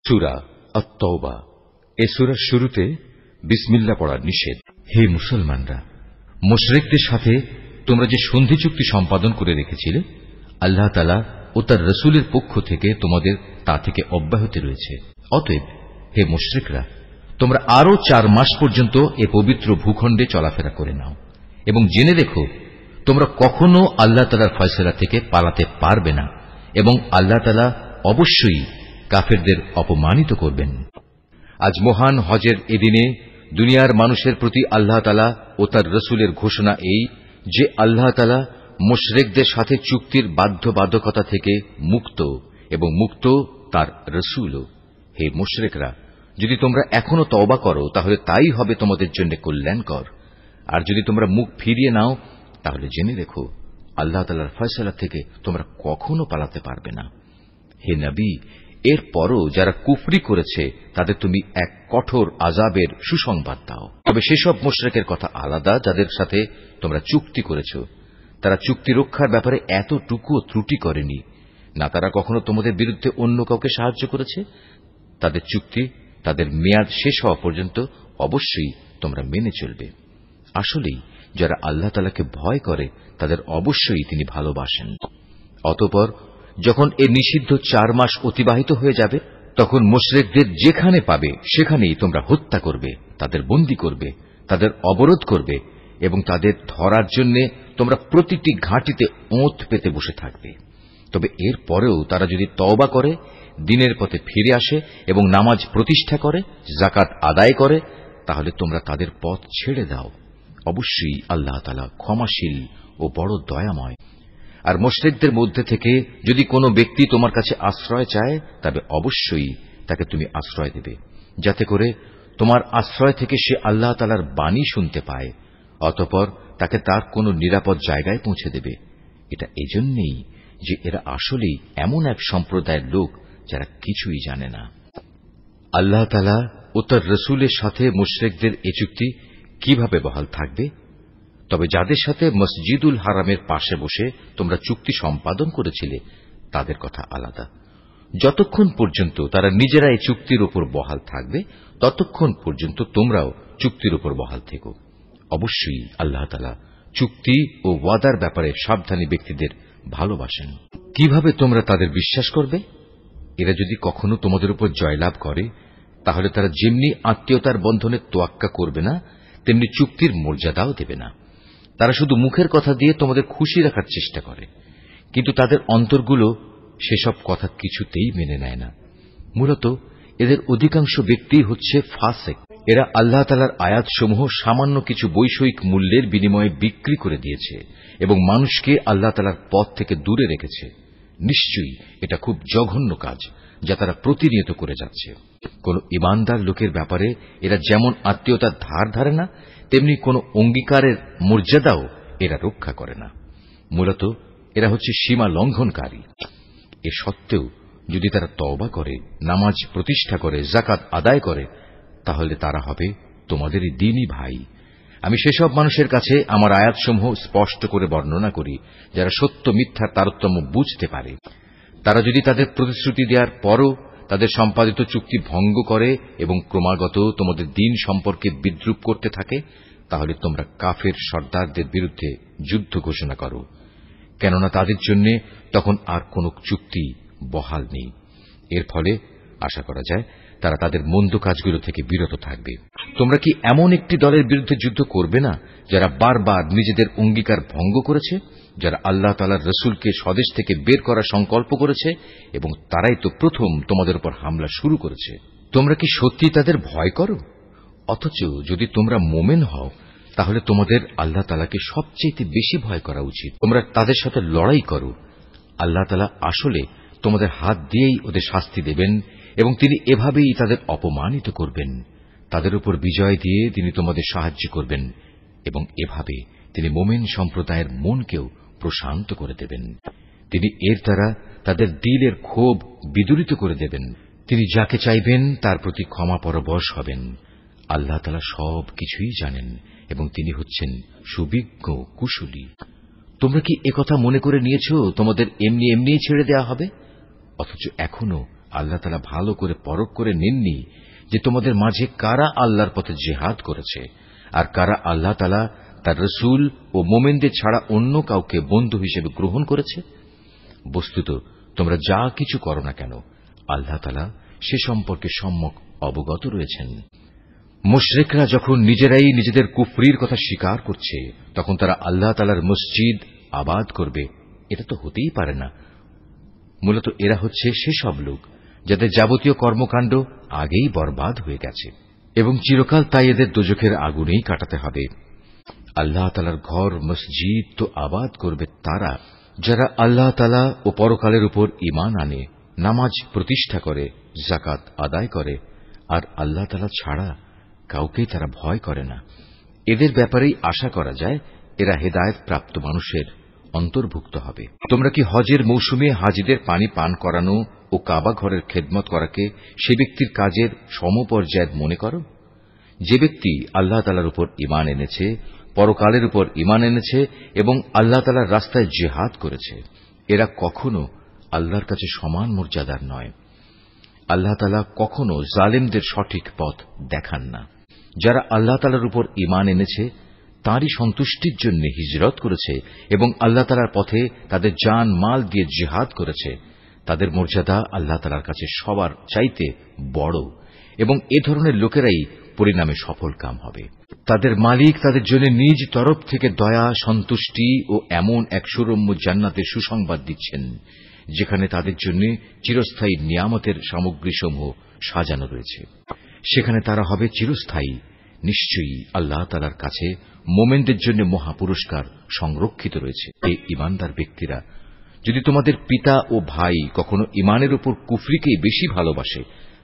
সূরা আত-তাওবা। এই সূরার শুরুতে বিসমিল্লাহ পড়া নিষেধ। হে মুসলমানরা, মুশরিকদের সাথে তোমরা যে সন্ধি চুক্তি সম্পাদন করে রেখেছিলে, আল্লাহ তাআলা ও তার রাসূলের পক্ষ থেকে তোমাদের তা থেকে অব্যাহতি রয়েছে। অতএব হে মুশরিকরা, তোমরা আরো 4 মাস পর্যন্ত এ পবিত্র ভূখণ্ডে চলাফেরা করে নাও এবং জেনে রেখো তোমরা কখনো আল্লাহ তাআলার ফয়সালা থেকে পালাতে পারবে না এবং আল্লাহ তাআলা অবশ্যই কাফেরদের অপমানিত করবেন। আজ মহান হজের এদিনে দুনিয়ার মানুষের প্রতি আল্লাহ তাআলা ও তার রাসূলের ঘোষণা এই যে আল্লাহ তাআলা মুশরিকদের সাথে চুক্তির বাধ্যবাধকতা থেকে মুক্ত এবং মুক্ত তার রাসূলও। হে মুশরিকরা, যদি তোমরা এখনো তওবা করো তাহলে তাই হবে তোমাদের জন্য কল্যাণকর, আর যদি তোমরা মুখ ফিরিয়ে নাও তাহলে জেনে রেখো আল্লাহ তাআলার ফয়সালা থেকে তোমরা কখনো পালাতে পারবে না। হে নবী, এরপরও যারা কুফরি করেছে তাদের তুমি এক কঠোর আযাবের সুসংবাদ দাও। তবে সেসব মুশরিকের কথা আলাদা যাদের সাথে তোমরা চুক্তি করেছ। তারা চুক্তি রক্ষার ব্যাপারে এতটুকুও ত্রুটি করেনি, না তারা কখনো তোমাদের বিরুদ্ধে অন্য কাউকে সাহায্য করেছে। তাদের চুক্তি তাদের মেয়াদ শেষ হওয়া পর্যন্ত অবশ্যই তোমরা মেনে চলবে। আসলেই যারা আল্লাহ তাআলাকে ভয় করে তাদের অবশ্যই তিনি ভালোবাসেন। অতঃপর যখন এ নিষিদ্ধ 4 মাস অতিবাহিত হয়ে যাবে, তখন মুশরিকদের যেখানে পাবে সেখানেই তোমরা হত্যা করবে, তাদের বন্দী করবে, তাদের অবরোধ করবে এবং তাদের ধরার জন্য তোমরা প্রতিটি ঘাঁটিতে ওঁত পেতে বসে থাকবে। তবে এর পরেও তারা যদি তওবা করে, দ্বীনের পথে ফিরে আসে এবং নামাজ প্রতিষ্ঠা করে, যাকাত আদায় করে, তাহলে তোমরা তাদের পথ ছেড়ে দাও। অবশ্যই আল্লাহ তাআলা ক্ষমাশীল ও বড় দয়াময়। আর মুশরিকদের মধ্যে থেকে যদি কোনো ব্যক্তি তোমার কাছে আশ্রয় চায়, তবে অবশ্যই তাকে তুমি আশ্রয় দেবে, যাতে করে তোমার আশ্রয় থেকে সে আল্লাহ তাআলার বাণী শুনতে পায়। অতঃপর তাকে তার কোনো নিরাপদ জায়গায় পৌঁছে দেবে। এটা এজন্যই যে এরা আসলেই এমন এক সম্প্রদায়ের লোক যারা কিছুই জানে না। আল্লাহ তাআলা ও তার রাসূলের সাথে মুশরিকদের এ চুক্তি কিভাবে বহাল থাকবে? তবে যাদের সাথে মসজিদুল হারামের পাশে বসে তোমরা চুক্তি সম্পাদন করেছিলে তাদের কথা আলাদা। যতক্ষণ পর্যন্ত তারা নিজেরা এই চুক্তির উপর বহাল থাকবে, ততক্ষণ পর্যন্ত তোমরাও চুক্তির উপর বহাল থেকো। অবশ্যই আল্লাহ তাআলা চুক্তি ও ওয়াদার ব্যাপারে সাবধানী ব্যক্তিদের ভালোবাসেন। কিভাবে তোমরা তাদের বিশ্বাস করবে? এরা যদি কখনো তোমাদের উপর জয়লাভ করে, তাহলে তারা যেমনি আত্মীয়তার বন্ধনে তোয়াক্কা করবে না, তেমনি চুক্তির মর্যাদাও দেবে না। তারা শুধু মুখের কথা দিয়ে তোমাদের খুশি রাখার চেষ্টা করে, কিন্তু তাদের অন্তরগুলো সেসব কথা কিছুতেই মেনে নেয় না। মূলত এদের অধিকাংশ ব্যক্তি হচ্ছে ফাসিক। এরা আল্লাহ তাআলার আয়াতসমূহ সামান্য কিছু বৈষয়িক মূল্যের বিনিময়ে বিক্রি করে দিয়েছে এবং মানুষকে আল্লাহ তাআলার পথ থেকে দূরে রেখেছে। নিশ্চয়ই এটা খুব জঘন্য কাজ যা তারা প্রতিনিয়ত করে যাচ্ছে। কোন ঈমানদার লোকের ব্যাপারে এরা যেমন আত্মীয়তার ধার ধারে না, তেমনি কোন অঙ্গীকারের মর্যাদাও এরা রক্ষা করে না। মূলত এরা হচ্ছে সীমা লঙ্ঘনকারী। এ সত্ত্বেও যদি তারা তওবা করে, নামাজ প্রতিষ্ঠা করে, যাকাত আদায় করে, তাহলে তারা হবে তোমাদেরই দ্বীনী ভাই। আমি সেসব মানুষের কাছে আমার আয়াতসমূহ স্পষ্ট করে বর্ণনা করি যারা সত্য মিথ্যার তারতম্য বুঝতে পারে। তারা যদি তাদের প্রতিশ্রুতি দেওয়ার পরও তাদের সম্পাদিত চুক্তি ভঙ্গ করে এবং ক্রমাগত তোমাদের দ্বীন সম্পর্কে বিদ্রূপ করতে থাকে, তাহলে তোমরা কাফের সর্দারদের বিরুদ্ধে যুদ্ধ ঘোষণা করো, কেননা তাদের জন্য তখন আর কোন চুক্তি বহাল নেই। এর ফলে আশা করা যায় তারা তাদের মন্দ কাজগুলো থেকে বিরত থাকবে। তোমরা কি এমন একটি দলের বিরুদ্ধে যুদ্ধ করবে না যারা বারবার নিজেদের অঙ্গীকার ভঙ্গ করেছে, যারা আল্লাহ তাআলার রাসূলকে স্বদেশ থেকে বের করার সংকল্প করেছে এবং তারাই তো প্রথম তোমাদের উপর হামলা শুরু করেছে? তোমরা কি সত্যি তাদের ভয় করো? অথচ যদি তোমরা মোমেন হও, তাহলে তোমাদের আল্লাহ তাআলাকে সবচেয়ে বেশি ভয় করা উচিত। তোমরা তাদের সাথে লড়াই করো। আল্লাহ তাআলা আসলে তোমাদের হাত দিয়েই ওদের শাস্তি দেবেন এবং তিনি এভাবেই তাদের অপমানিত করবেন। তাদের উপর বিজয় দিয়ে তিনি তোমাদের সাহায্য করবেন এবং এভাবে তিনি মোমেন সম্প্রদায়ের মনকেও প্রশান্ত করে দেবেন। তিনি এর দ্বারা তাদের দিলের ক্ষোভ বিদূরিত করে দেবেন। তিনি যাকে চাইবেন তার প্রতি ক্ষমা পরবশ হবেন। আল্লাহ তাআলা সব কিছুই জানেন এবং তিনি হচ্ছেন সুবিজ্ঞ কুশলী। তোমরা কি একথা মনে করে নিয়েছ তোমাদের এমনি এমনি ছেড়ে দেওয়া হবে? অথচ এখনো আল্লাহ তাআলা ভালো করে পরখ করে নেননি যে তোমাদের মাঝে কারা আল্লাহর পথে জিহাদ করেছে আর কারা আল্লাহ তাআলা তার রাসূল ও মুমিনদের ছাড়া অন্য কাউকে বন্ধু হিসেবে গ্রহণ করেছে। বস্তুত তোমরা যা কিছু করো না কেন আল্লাহ তাআলা সে সম্পর্কে সম্যক অবগত রয়েছেন। মুশরিকরা যখন নিজেরাই নিজেদের কুফরির কথা স্বীকার করছে তখন তারা আল্লাহ তাআলার মসজিদ আবাদ করবে, এটা তো হতেই পারে না। মূলত এরা হচ্ছে সেসব লোক যাদের যাবতীয় কর্মকাণ্ড আগেই বরবাদ হয়ে গেছে এবং চিরকাল তাই এদের দোজখের আগুনেই কাটাতে হবে। আল্লাহ তাআলার ঘর মসজিদ তো আবাদ করবে তারা যারা আল্লাহ তাআলা ও পরকালের উপর ঈমান আনে, নামাজ প্রতিষ্ঠা করে, যাকাত আদায় করে আর আল্লাহ তাআলা ছাড়া কাউকেই তারা ভয় করে না। এদের ব্যাপারেই আশা করা যায় এরা হেদায়েত প্রাপ্ত মানুষের অন্তর্ভুক্ত হবে। তোমরা কি হজের মৌসুমে হাজিদের পানি পান করানো ও কাবা ঘরের খেদমত করাকে সে ব্যক্তির কাজের সমপর্যায় মনে করো? যে ব্যক্তি আল্লাহ তাআলার উপর ঈমান এনেছে, পরকালের উপর ঈমান এনেছে এবং আল্লাহ তাআলার রাস্তায় জিহাদ করেছে, এরা কখনো আল্লাহর কাছে সমান মর্যাদার নয়। আল্লাহ তাআলা কখনো জালেমদের সঠিক পথ দেখান না। যারা আল্লাহ তাআলার উপর ঈমান এনেছে তাঁরই সন্তুষ্টির জন্য হিজরত করেছে এবং আল্লাহ তাআলার পথে তাদের জান মাল দিয়ে জিহাদ করেছে, তাদের মর্যাদা আল্লাহ তাআলার কাছে সবার চাইতে বড় এবং এ ধরনের লোকেরাই পরিণামে সফল কাম হবে। তাদের মালিক তাদের জন্য নিজ তরফ থেকে দয়া, সন্তুষ্টি ও এমন এক সুরম্য জান্নাতের সুসংবাদ দিচ্ছেন যেখানে তাদের জন্য চিরস্থায়ী নিয়ামতের সামগ্রীসমূহ সাজানো রয়েছে। সেখানে তারা হবে চিরস্থায়ী। নিশ্চয়ই আল্লাহ তাআলার কাছে মোমেনদের জন্য মহাপুরস্কার সংরক্ষিত রয়েছে। এই ঈমানদার ব্যক্তিরা, যদি তোমাদের পিতা ও ভাই কখনো ঈমানের উপর কুফরিকেই বেশি ভালোবাসে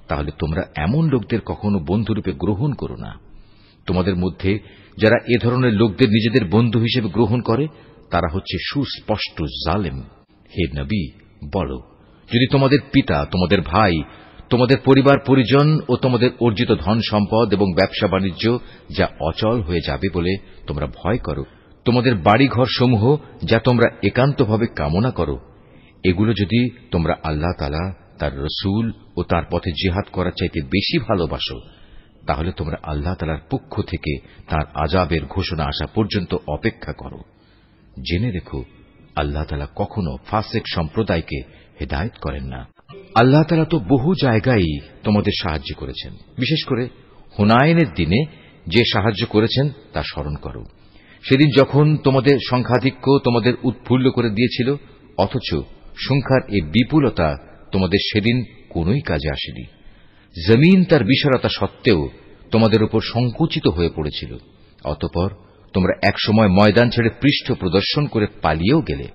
তাহলে তোমরা এমন লোকদের কখনো বন্ধুরূপে গ্রহণ করো না। তোমাদের মধ্যে যারা এ ধরনের লোকদের নিজেদের বন্ধু হিসেবে গ্রহণ করে তারা হচ্ছে সুস্পষ্ট জালেম। হে নবী, বলো, যদি তোমাদের পিতা, তোমাদের ভাই, তোমাদের পরিবার পরিজন ও তোমাদের অর্জিত ধন সম্পদ এবং ব্যবসা বাণিজ্য যা অচল হয়ে যাবে বলে তোমরা ভয় করো, তোমাদের বাড়িঘর সমূহ যা তোমরা একান্তভাবে কামনা করো, এগুলো যদি তোমরা আল্লাহ তাআলা, তার রাসূল ও তার পথে জিহাদ করার চাইতে বেশি ভালোবাসো তাহলে তোমরা আল্লাহ তাআলার পক্ষ থেকে তার আযাবের ঘোষণা আসা পর্যন্ত অপেক্ষা করো। জেনে রেখো, আল্লাহ তাআলা কখনো ফাসিক সম্প্রদায়কে হেদায়েত করেন না। আল্লাহ তাআলা তো বহু জায়গায় তোমাদের সাহায্য করেছেন। বিশেষ করে হুনাইনের দিনে যে সাহায্য করেছেন তা স্মরণ করো। সেদিন যখন তোমাদের সংখ্যাধিক্য তোমাদের উৎফুল্ল করে দিয়েছিল, অথচ সংখ্যার এই বিপুলতা তোমাদের সেদিন কোনোই কাজে আসেনি। জমিন তার বিশালতা সত্ত্বেও তোমাদের উপর সংকুচিত হয়ে পড়েছিল। অতঃপর তোমরা একসময় ময়দান ছেড়ে পৃষ্ঠ প্রদর্শন করে পালিয়েও গেলে।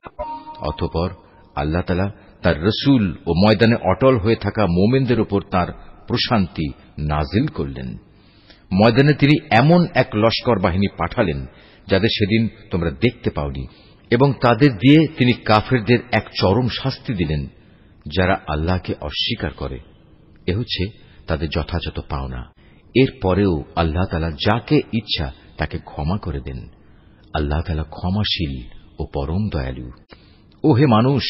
অতঃপর আল্লাহ তাআলা তার রাসূল ও ময়দানে অটল হয়ে থাকা মুমিনদের উপর তাঁর প্রশান্তি নাজিল করলেন। ময়দানে তিনি এমন এক লস্কর বাহিনী পাঠালেন যাদের সেদিন তোমরা দেখতে পাওনি এবং তাদের দিয়ে তিনি কাফেরদের এক চরম শাস্তি দিলেন। যারা আল্লাহকে অস্বীকার করে এ হচ্ছে তাদের যথাযথ পাওনা। এর পরেও আল্লাহ তাআলা যাকে ইচ্ছা তাকে ক্ষমা করে দেন। আল্লাহ তাআলা ক্ষমাশীল ও পরম দয়ালু। ও হে মানুষ,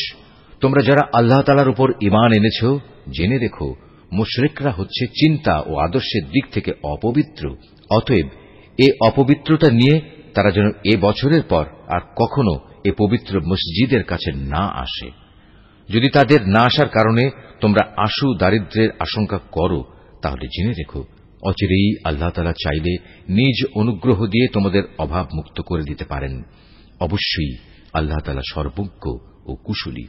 তোমরা যারা আল্লাহ তাআলার উপর ঈমান এনেছ, জেনে রেখো মুশরিকরা হচ্ছে চিন্তা ও আদর্শের দিক থেকে অপবিত্র। অতএব এ অপবিত্রতা নিয়ে তারা যেন এ বছরের পর আর কখনো এ পবিত্র মসজিদের কাছে না আসে। যদি তাদের না আসার কারণে তোমরা আশু দারিদ্র্যের আশঙ্কা করো তাহলে জেনে রেখো অচিরেই আল্লাহ তাআলা চাইলে নিজ অনুগ্রহ দিয়ে তোমাদের অভাব মুক্ত করে দিতে পারেন। অবশ্যই আল্লাহ তাআলা সর্বজ্ঞ ও কুশলী।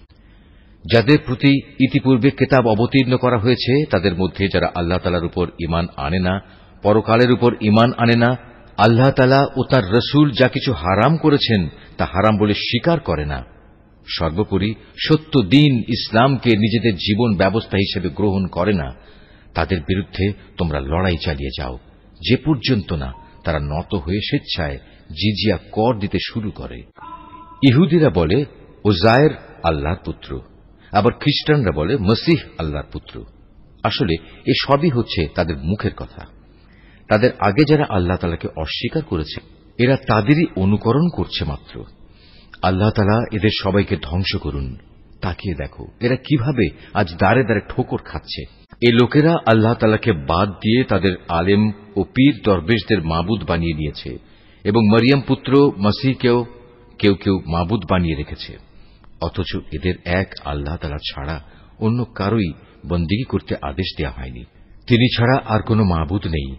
যাদের প্রতি ইতিপূর্বে কিতাব অবতীর্ণ করা হয়েছে তাদের মধ্যে যারা আল্লাহ তাআলার উপর ঈমান আনে না, পরকালের উপর ঈমান আনে না, আল্লাহ তাআলা ও তার রাসূল যা কিছু হারাম করেছেন তা হারাম বলে স্বীকার করে না, সর্বোপরি সত্য দ্বীন ইসলামকে নিজেদের জীবন ব্যবস্থা হিসেবে গ্রহণ করে না, তাদের বিরুদ্ধে তোমরা লড়াই চালিয়ে যাও যে পর্যন্ত না তারা নত হয়ে স্বেচ্ছায় জিজিয়া কর দিতে শুরু করে। ইহুদিরা বলে উযায়ের আল্লাহর পুত্র, আবার খ্রিস্টানরা বলে মসীহ আল্লাহর পুত্র। আসলে এ সবই হচ্ছে তাদের মুখের কথা। তাদের আগে যারা আল্লাহ তাআলাকে অস্বীকার করেছে এরা তাদেরই অনুকরণ করছে মাত্র। আল্লাহ তাআলা এদের সবাইকে ধ্বংস করুন। তাকিয়ে দেখো এরা কিভাবে আজ দাঁড়ে দাঁড়ে ঠোকর খাচ্ছে। এই লোকেরা আল্লাহ তাআলাকে বাদ দিয়ে তাদের আলেম ও পীর দরবেশদের মাবুদ বানিয়ে নিয়েছে এবং মরিয়ম পুত্র মসিহকেও কেউ কেউ মাবুদ বানিয়ে রেখেছে। অথচ এদের এক আল্লাহ তাআলা ছাড়া অন্য কারোই বন্দেগী করতে আদেশ দেওয়া হয়নি। তিনি ছাড়া আর কোনো মাবুদ নেই।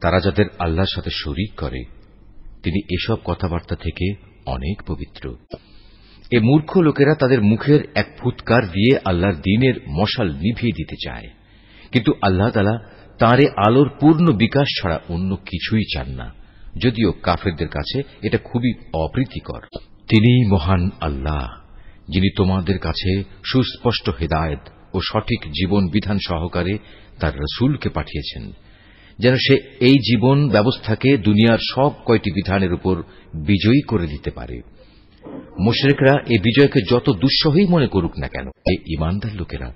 তারা যাদের আল্লাহর সাথে শরীক করে তিনি এসব কথাবার্তা থেকে অনেক পবিত্র। এ মূর্খ লোকেরা তাদের মুখের এক ফুৎকার দিয়ে আল্লাহর দ্বীনের মশাল নিভিয়ে দিতে চায়, কিন্তু আল্লাহ তাআলা তাঁর আলোর পূর্ণ বিকাশ ছাড়া অন্য কিছুই চান না, যদিও কাফেরদের কাছে এটা খুবই অপ্রীতিকর। তিনিই মহান আল্লাহ, যিনি তোমাদের কাছে সুস্পষ্ট হেদায়েত ও সঠিক জীবন বিধান সহকারে তার রাসূলকে পাঠিয়েছেন, যেন সে এই জীবন ব্যবস্থাকে দুনিয়ার সব কয়টি বিধানের উপর বিজয়ী করে দিতে পারে। মুশরিকরা এই বিজয়কে যত দুঃসহই মনে করুক না কেন, এই ঈমানদার লোকেরা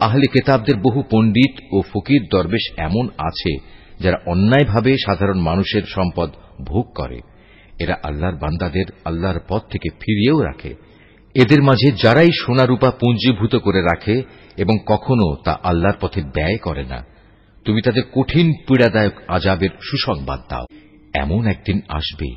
আহলে কিতাবদের বহু পণ্ডিত ও ফকির দরবেশ এমন আছে যারা অন্যায়ভাবে সাধারণ মানুষের সম্পদ ভোগ করে। এরা আল্লাহর বান্দাদের আল্লাহর পথ থেকে ফিরিয়েও রাখে। এদের মাঝে যারাই সোনা রূপা পুঞ্জীভূত করে রাখে এবং কখনো তা আল্লাহর পথে ব্যয় করে না, তুমি তাদের কঠিন পীড়াদায়ক আযাবের সুসংবাদ দাও। এমন একদিন আসবে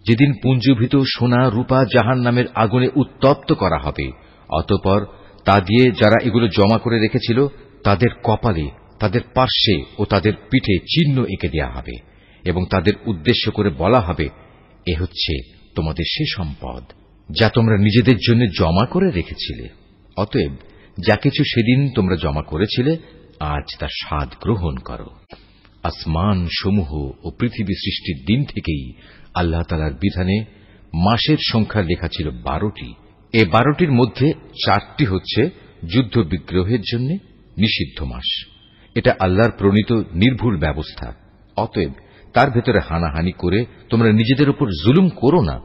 যেদিন পুঞ্জীভূত সোনা রূপা জাহান্নামের আগুনে উত্তপ্ত করা হবে। অতঃপর তা দিয়ে যারা এগুলো জমা করে রেখেছিল তাদের কপালে, তাদের পার্শ্বে ও তাদের পিঠে চিহ্ন এঁকে দেয়া হবে এবং তাদের উদ্দেশ্য করে বলা হবে, এ হচ্ছে তোমাদের সে সম্পদ যা তোমরা নিজেদের জন্য জমা করে রেখেছিলে। অতএব যা কিছু সেদিন তোমরা জমা করেছিলে আজ তার স্বাদ গ্রহণ করো। আসমান সমূহ ও পৃথিবী সৃষ্টির দিন থেকেই আল্লাহ তাআলার বিধানে মাসের সংখ্যা লেখা ছিল 12টি। এই 12টির মধ্যে 4টি হচ্ছে যুদ্ধ বিগ্রহের জন্য নিষিদ্ধ মাস। এটা আল্লাহর প্রণীত নির্ভুল ব্যবস্থা। অতএব তার ভেতরে হানাহানি করে তোমরা নিজেদের উপর জুলুম করো না।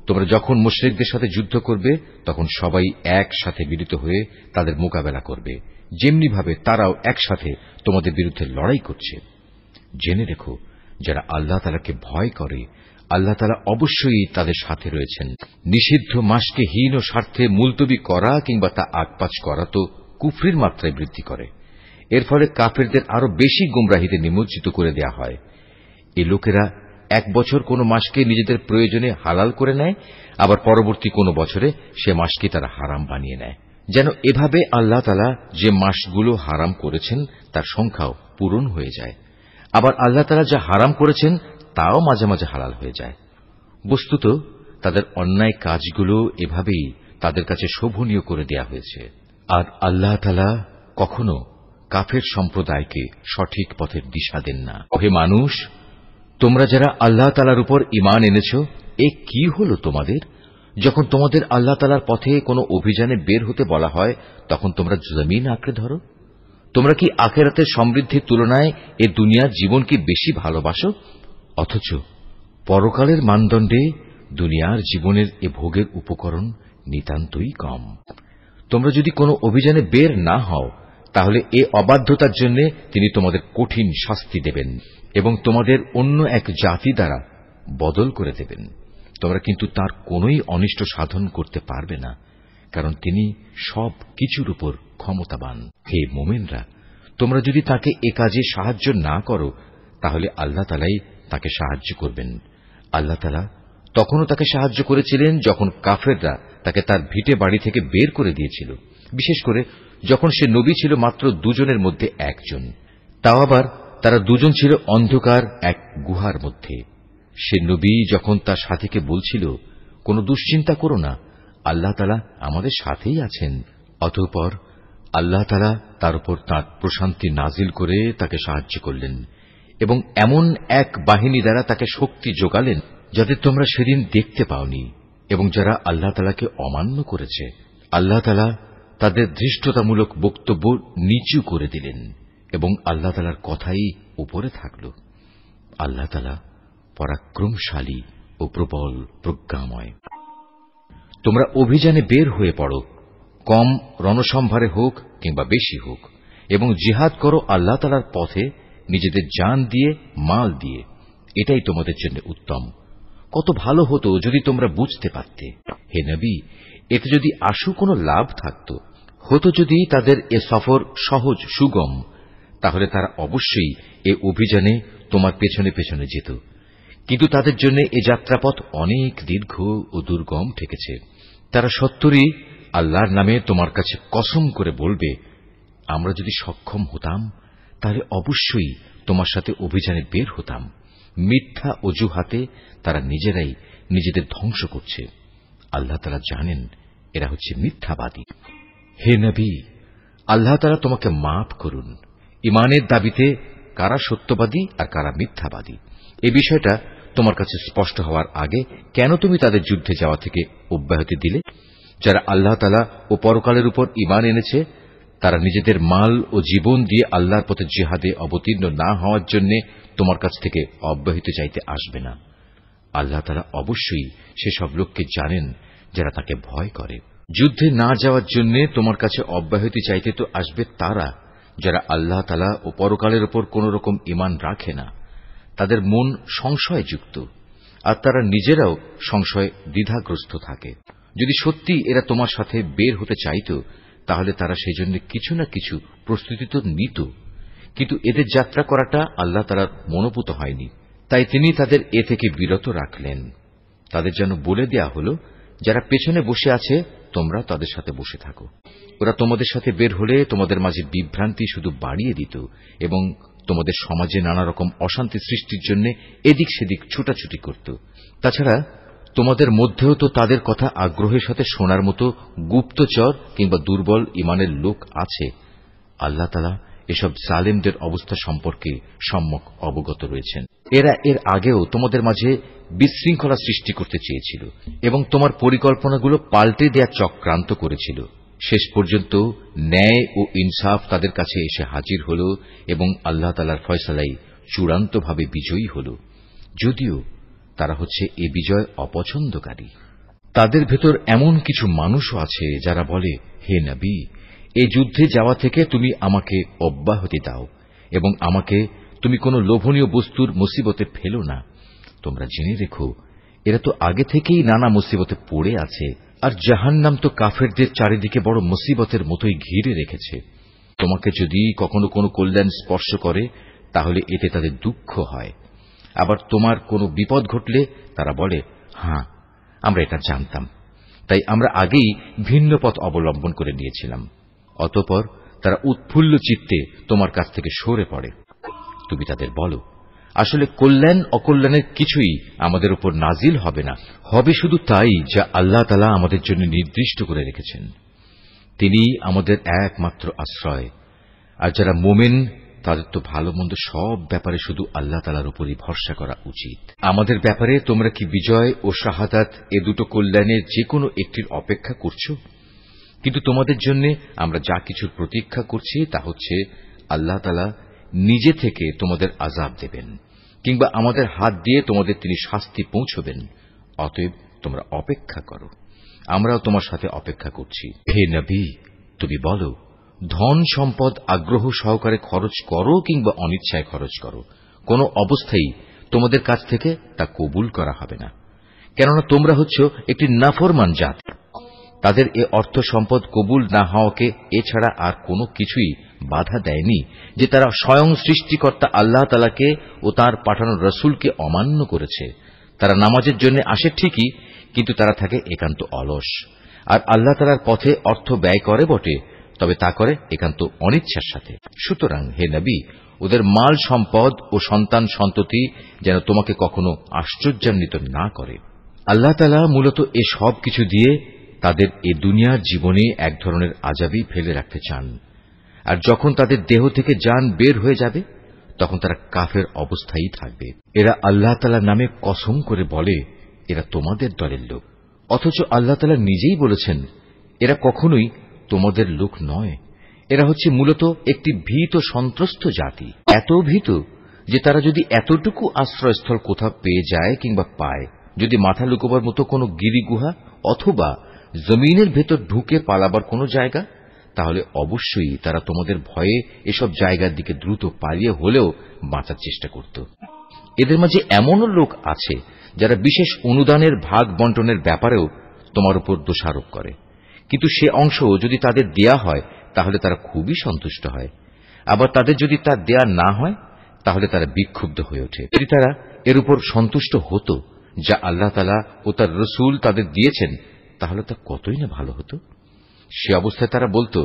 তোমরা যখন মুশরিকদের সাথে যুদ্ধ করবে তখন সবাই একসাথে মিলিত হয়ে তাদের মোকাবেলা করবে, যেমনি ভাবে তারাও একসাথে তোমাদের বিরুদ্ধে লড়াই করছে। জেনে রেখো, যারা আল্লাহ তাআলাকে ভয় করে আল্লাহ তাআলা অবশ্যই তাদের সাথে রয়েছেন। নিষিদ্ধ মাসকে হীন ও স্বার্থে মুলতবি করা কিংবা তা আগপাচ করা তো কুফরির মাত্রায় বৃদ্ধি করে। এর ফলে কাফেরদের আরো বেশি গুমরাহিতে নিমজ্জিত করে দেয়া হয়। এই লোকেরা এক বছর কোন মাসকে নিজেদের প্রয়োজনে হালাল করে নেয়, আবার পরবর্তী কোন বছরে সে মাসকে তারা হারাম বানিয়ে নেয়, যেন এভাবে আল্লাহ তাআলা যে মাসগুলো হারাম করেছেন তার সংখ্যাও পূরণ হয়ে যায়। আবার আল্লাহ তাআলা যা হারাম করেছেন তাও মাঝে মাঝে হালাল হয়ে যায়। বস্তুত তাদের অন্যায় কাজগুলো এভাবেই তাদের কাছে শোভনীয় করে দেয়া হয়েছে। আর আল্লাহ তাআলা কখনো কাফের সম্প্রদায়কে সঠিক পথের দিশা দেন না। হে মানুষ, তোমরা যারা আল্লাহ তাআলার উপর ঈমান এনেছ, এ কি হলো তোমাদের? যখন তোমাদের আল্লাহ তাআলার পথে কোনো অভিযানে বের হতে বলা হয় তখন তোমরা জমিন আঁকড়ে ধরো। তোমরা কি আখিরাতের সমৃদ্ধির তুলনায় এ দুনিয়ার জীবন কি বেশি ভালোবাসো? অথচ পরকালের মানদণ্ডে দুনিয়ার জীবনের এ ভোগের উপকরণ নিতান্তই কম। তোমরা যদি কোনো অভিযানে বের না হও তাহলে এ অবাধ্যতার জন্য তিনি তোমাদের কঠিন শাস্তি দেবেন এবং তোমাদের অন্য এক জাতি দ্বারা বদল করে দেবেন। তোমরা কিন্তু তার কোনোই অনিষ্ট সাধন করতে পারবে না, কারণ তিনি সব কিছুর উপর ক্ষমতাবান। হে মুমিনরা, তোমরা যদি তাকে এ কাজে সাহায্য না করো তাহলে আল্লাহ তাআলাই তাকে সাহায্য করবেন। আল্লাহ তাআলা তখনও তাকে সাহায্য করেছিলেন যখন কাফেররা তাকে তার ভিটে বাড়ি থেকে বের করে দিয়েছিল, বিশেষ করে যখন সে নবী ছিল মাত্র দুজনের মধ্যে একজন, তাও আবার তারা দুজন ছিল অন্ধকার এক গুহার মধ্যে। সে নবী যখন তার সাথীকে বলছিল, কোনো দুশ্চিন্তা করো না, আল্লাহ তাআলা আমাদের সাথেই আছেন। অতঃপর আল্লাহ তাআলা তার উপর তাঁর প্রশান্তি নাজিল করে তাকে সাহায্য করলেন এবং এমন এক বাহিনী দ্বারা তাকে শক্তি যোগালেন যাদের তোমরা সেদিন দেখতে পাওনি, এবং যারা আল্লাহ তাআলাকে অমান্য করেছে আল্লাহ তাআলা তাদের ধৃষ্টতামূলক বক্তব্য নিচু করে দিলেন এবং আল্লাহ তাআলার কথাই উপরে থাকল। আল্লাহ তাআলা পরাক্রমশালী ও প্রবল প্রজ্ঞাময়। তোমরা অভিযানে বের হয়ে পড়ো, কম রণসম্ভারে হোক কিংবা বেশি হোক, এবং জিহাদ করো আল্লাহ তাআলার পথে নিজেদের জান দিয়ে, মাল দিয়ে। এটাই তোমাদের জন্য উত্তম। কত ভালো হতো যদি তোমরা বুঝতে পারতে। হে নবী, এতে যদি আশু কোনো লাভ থাকত, হতো যদি তাদের এ সফর সহজ সুগম, তাহলে তারা অবশ্যই এ অভিযানে তোমার পেছনে পেছনে যেত। কিন্তু তাদের জন্য এ যাত্রাপথ অনেক দীর্ঘ ও দুর্গম ঠেকেছে। তারা সত্তরই আল্লাহর নামে তোমার কাছে কসম করে বলবে, আমরা যদি সক্ষম হতাম তাহলে অবশ্যই তোমার সাথে অভিযানে বের হতাম। মিথ্যা অজুহাতে তারা নিজেরাই নিজেদের ধ্বংস করছে। আল্লাহ তাআলা জানেন এরা হচ্ছে মিথ্যাবাদী। হে নবী, আল্লাহ তাআলা তোমাকে মাফ করুন। ঈমানের দাবিতে কারা সত্যবাদী আর কারা মিথ্যাবাদী, এই বিষয়টা তোমার কাছে স্পষ্ট হওয়ার আগে কেন তুমি তাদের যুদ্ধে যাওয়া থেকে অব্যাহতি দিলে? যারা আল্লাহ তাআলা ও পরকালের উপর ঈমান এনেছে, তারা নিজেদের মাল ও জীবন দিয়ে আল্লাহর পথে জিহাদে অবতীর্ণ না হওয়ার জন্য তোমার কাছ থেকে অব্যাহতি চাইতে আসবে না। আল্লাহ তাআলা অবশ্যই সেসব লোককে জানেন যারা তাকে ভয় করে। যুদ্ধে না যাওয়ার জন্য তোমার কাছে অব্যাহতি চাইতে তো আসবে তারা যারা আল্লাহ তাআলা ও পরকালের উপর কোন রকম ঈমান রাখে না। তাদের মন সংশয়যুক্ত আর তারা নিজেরাও সংশয় দ্বিধাগ্রস্ত থাকে। যদি সত্যি এরা তোমার সাথে বের হতে চাইত, তাহলে তারা সেই জন্য কিছু না কিছু প্রস্তুতি তো নিত, কিন্তু এদের যাত্রা করাটা আল্লাহ তাআলার মনোপুত হয়নি, তাই তিনি তাদের এ থেকে বিরত রাখলেন। তাদের যেন বলে দেয়া হল, যারা পেছনে বসে আছে তোমরা তাদের সাথে বসে থাকো। ওরা তোমাদের সাথে বের হলে তোমাদের মাঝে বিভ্রান্তি শুধু বাড়িয়ে দিত এবং তোমাদের সমাজে নানা রকম অশান্তি সৃষ্টির জন্য এদিক সেদিক ছুটাছুটি করত। তাছাড়া তোমাদের মধ্যেও তো তাদের কথা আগ্রহের সাথে শোনার মতো গুপ্তচর কিংবা দুর্বল ঈমানের লোক আছে। আল্লাহ তাআলা এসব জালেমদের অবস্থা সম্পর্কে সম্যক অবগত রয়েছেন। এরা এর আগেও তোমাদের মাঝে বিশৃঙ্খলা সৃষ্টি করতে চেয়েছিল এবং তোমার পরিকল্পনাগুলো পাল্টে দেয়া চক্রান্ত করেছিল। শেষ পর্যন্ত ন্যায় ও ইনসাফ তাদের কাছে এসে হাজির হল এবং আল্লাহ তাআলার ফয়সালাই চূড়ান্তভাবে বিজয়ী হল, যদিও তারা হচ্ছে এ বিজয় অপছন্দকারী। তাদের ভেতর এমন কিছু মানুষও আছে যারা বলে, হে নবী, এই যুদ্ধে যাওয়া থেকে তুমি আমাকে অব্যাহতি দাও এবং আমাকে তুমি কোন লোভনীয় বস্তুর মুসিবতে ফেলো না। তোমরা জেনে রেখো, এরা তো আগে থেকেই নানা মুসিবতে পড়ে আছে, আর জাহান্নাম তো কাফেরদের চারিদিকে বড় মুসিবতের মতোই ঘিরে রেখেছে। তোমাকে যদি কখনো কোনো কল্যাণ স্পর্শ করে তাহলে এতে তাদের দুঃখ হয়, আবার তোমার কোনো বিপদ ঘটলে তারা বলে, হ্যাঁ, আমরা এটা জানতাম, তাই আমরা আগেই ভিন্ন পথ অবলম্বন করে নিয়েছিলাম। অতঃপর তারা উৎফুল্ল চিত্তে তোমার কাছ থেকে সরে পড়ে। তুমি তাদের বলো, আসলে কল্যাণ অকল্যাণের কিছুই আমাদের উপর নাজিল হবে না, হবে শুধু তাই যা আল্লাহ তাআলা আমাদের জন্য নির্দিষ্ট করে রেখেছেন। তিনি আমাদের একমাত্র আশ্রয়। আর যারা মুমিন তাদের তো ভালো মন্দ সব ব্যাপারে শুধু আল্লাহ তাআলার উপরই ভরসা করা উচিত। আমাদের ব্যাপারে তোমরা কি বিজয় ও শাহাদাত এ দুটো কল্যাণের যে কোনো একটির অপেক্ষা করছো? কিন্তু তোমাদের জন্য আমরা যা কিছুর প্রতীক্ষা করছি তা হচ্ছে আল্লাহ তাআলা নিজে থেকে তোমাদের আযাব দেবেন, কিংবা আমাদের হাত দিয়ে তোমাদের তিনি শাস্তি পৌঁছবেন। অতএব তোমরা অপেক্ষা করো, আমরাও তোমার সাথে অপেক্ষা করছি। হে নবী, তুমি বলো, ধন সম্পদ আগ্রহ সহকারে খরচ করো কিংবা অনিচ্ছায় খরচ করো, কোন অবস্থায় তোমাদের কাছ থেকে তা কবুল করা হবে না, কেননা তোমরা হচ্ছ একটি নাফরমান জাত। তাদের এ অর্থ সম্পদ কবুল না হওয়াকে এছাড়া আর কোনো কিছুই বাধা দেয়নি যে তারা স্বয়ং সৃষ্টিকর্তা আল্লাহ তাআলাকে ও তাঁর পাঠানো রসুলকে অমান্য করেছে। তারা নামাজের জন্য আসে ঠিকই, কিন্তু তারা থাকে একান্ত অলস, আর আল্লাহ তাআলার পথে অর্থ ব্যয় করে বটে, তবে তা করে একান্ত অনিচ্ছার সাথে। সুতরাং হে নবী, ওদের মাল সম্পদ ও সন্তান সন্ততি যেন তোমাকে কখনো আশ্চর্যান্বিত না করে। আল্লাহ তাআলা মূলত এ সব কিছু দিয়ে তাদের এ দুনিয়ার জীবনে এক ধরনের আযাবই ফেলে রাখতে চান, আর যখন তাদের দেহ থেকে জান বের হয়ে যাবে তখন তারা কাফের অবস্থায় থাকবে। এরা আল্লাহ তাআলার নামে কসম করে বলে এরা তোমাদের দলের লোক, অথচ আল্লাহ তাআলা নিজেই বলেছেন এরা কখনোই তোমাদের লোক নয়। এরা হচ্ছে মূলত একটি ভীত সন্ত্রস্ত জাতি, এত ভীত যে তারা যদি এতটুকু আশ্রয়স্থল কোথাও পেয়ে যায় কিংবা পায়, যদি মাথা লুকোবার মতো কোনো গিরিগুহা অথবা জমিনের ভেতর ঢুকে পালাবার কোনো জায়গা, তাহলে অবশ্যই তারা তোমাদের ভয়ে এসব জায়গার দিকে দ্রুত পালিয়ে হলেও বাঁচার চেষ্টা করত। এদের মাঝে এমনও লোক আছে যারা বিশেষ অনুদানের ভাগ বন্টনের ব্যাপারেও তোমার উপর দোষারোপ করে। কিন্তু সে অংশ যদি তাদের দেয়া হয় তাহলে তারা খুবই সন্তুষ্ট হয়, আবার তাদের যদি তা দেয়া না হয় তাহলে তারা বিক্ষুব্ধ হয়ে ওঠে। যদি তারা এর উপর সন্তুষ্ট হতো যা আল্লাহ তাআলা ও তার রসুল তাদের দিয়েছেন তাহলে তা কতই না ভালো হতো। সে অবস্থায় তারা বলতো,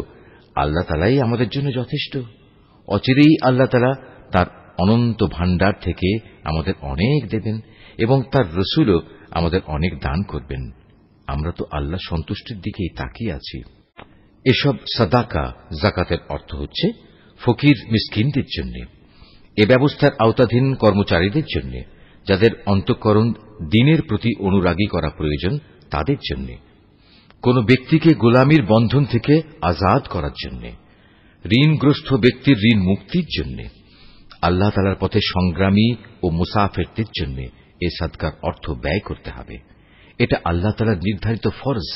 আল্লাহ তাআলাই আমাদের জন্য যথেষ্ট। অচিরেই আল্লাহ তাআলা তার অনন্ত ভাণ্ডার থেকে আমাদের অনেক দেবেন এবং তার রসুলও আমাদের অনেক দান করবেন। আমরা তো আল্লাহ সন্তুষ্টির দিকেই তাকিয়ে আছি। এসব সাদাকা যাকাতের অর্থ হচ্ছে ফকির মিসকিনদের জন্য, এ ব্যবস্থার আওতাধীন কর্মচারীদের জন্য, যাদের অন্তঃকরণ দ্বীনের প্রতি অনুরাগী করা প্রয়োজন তাদের জন্য, কোন ব্যক্তিকে গোলামির বন্ধন থেকে আজাদ করার জন্য, ঋণগ্রস্ত ব্যক্তির ঋণ মুক্তির জন্য, আল্লাহ তাআলার পথে সংগ্রামী ও মুসাফিরদের জন্য এ সাদকার অর্থ ব্যয় করতে হবে। এটা আল্লাহ তাআলার নির্ধারিত ফরজ।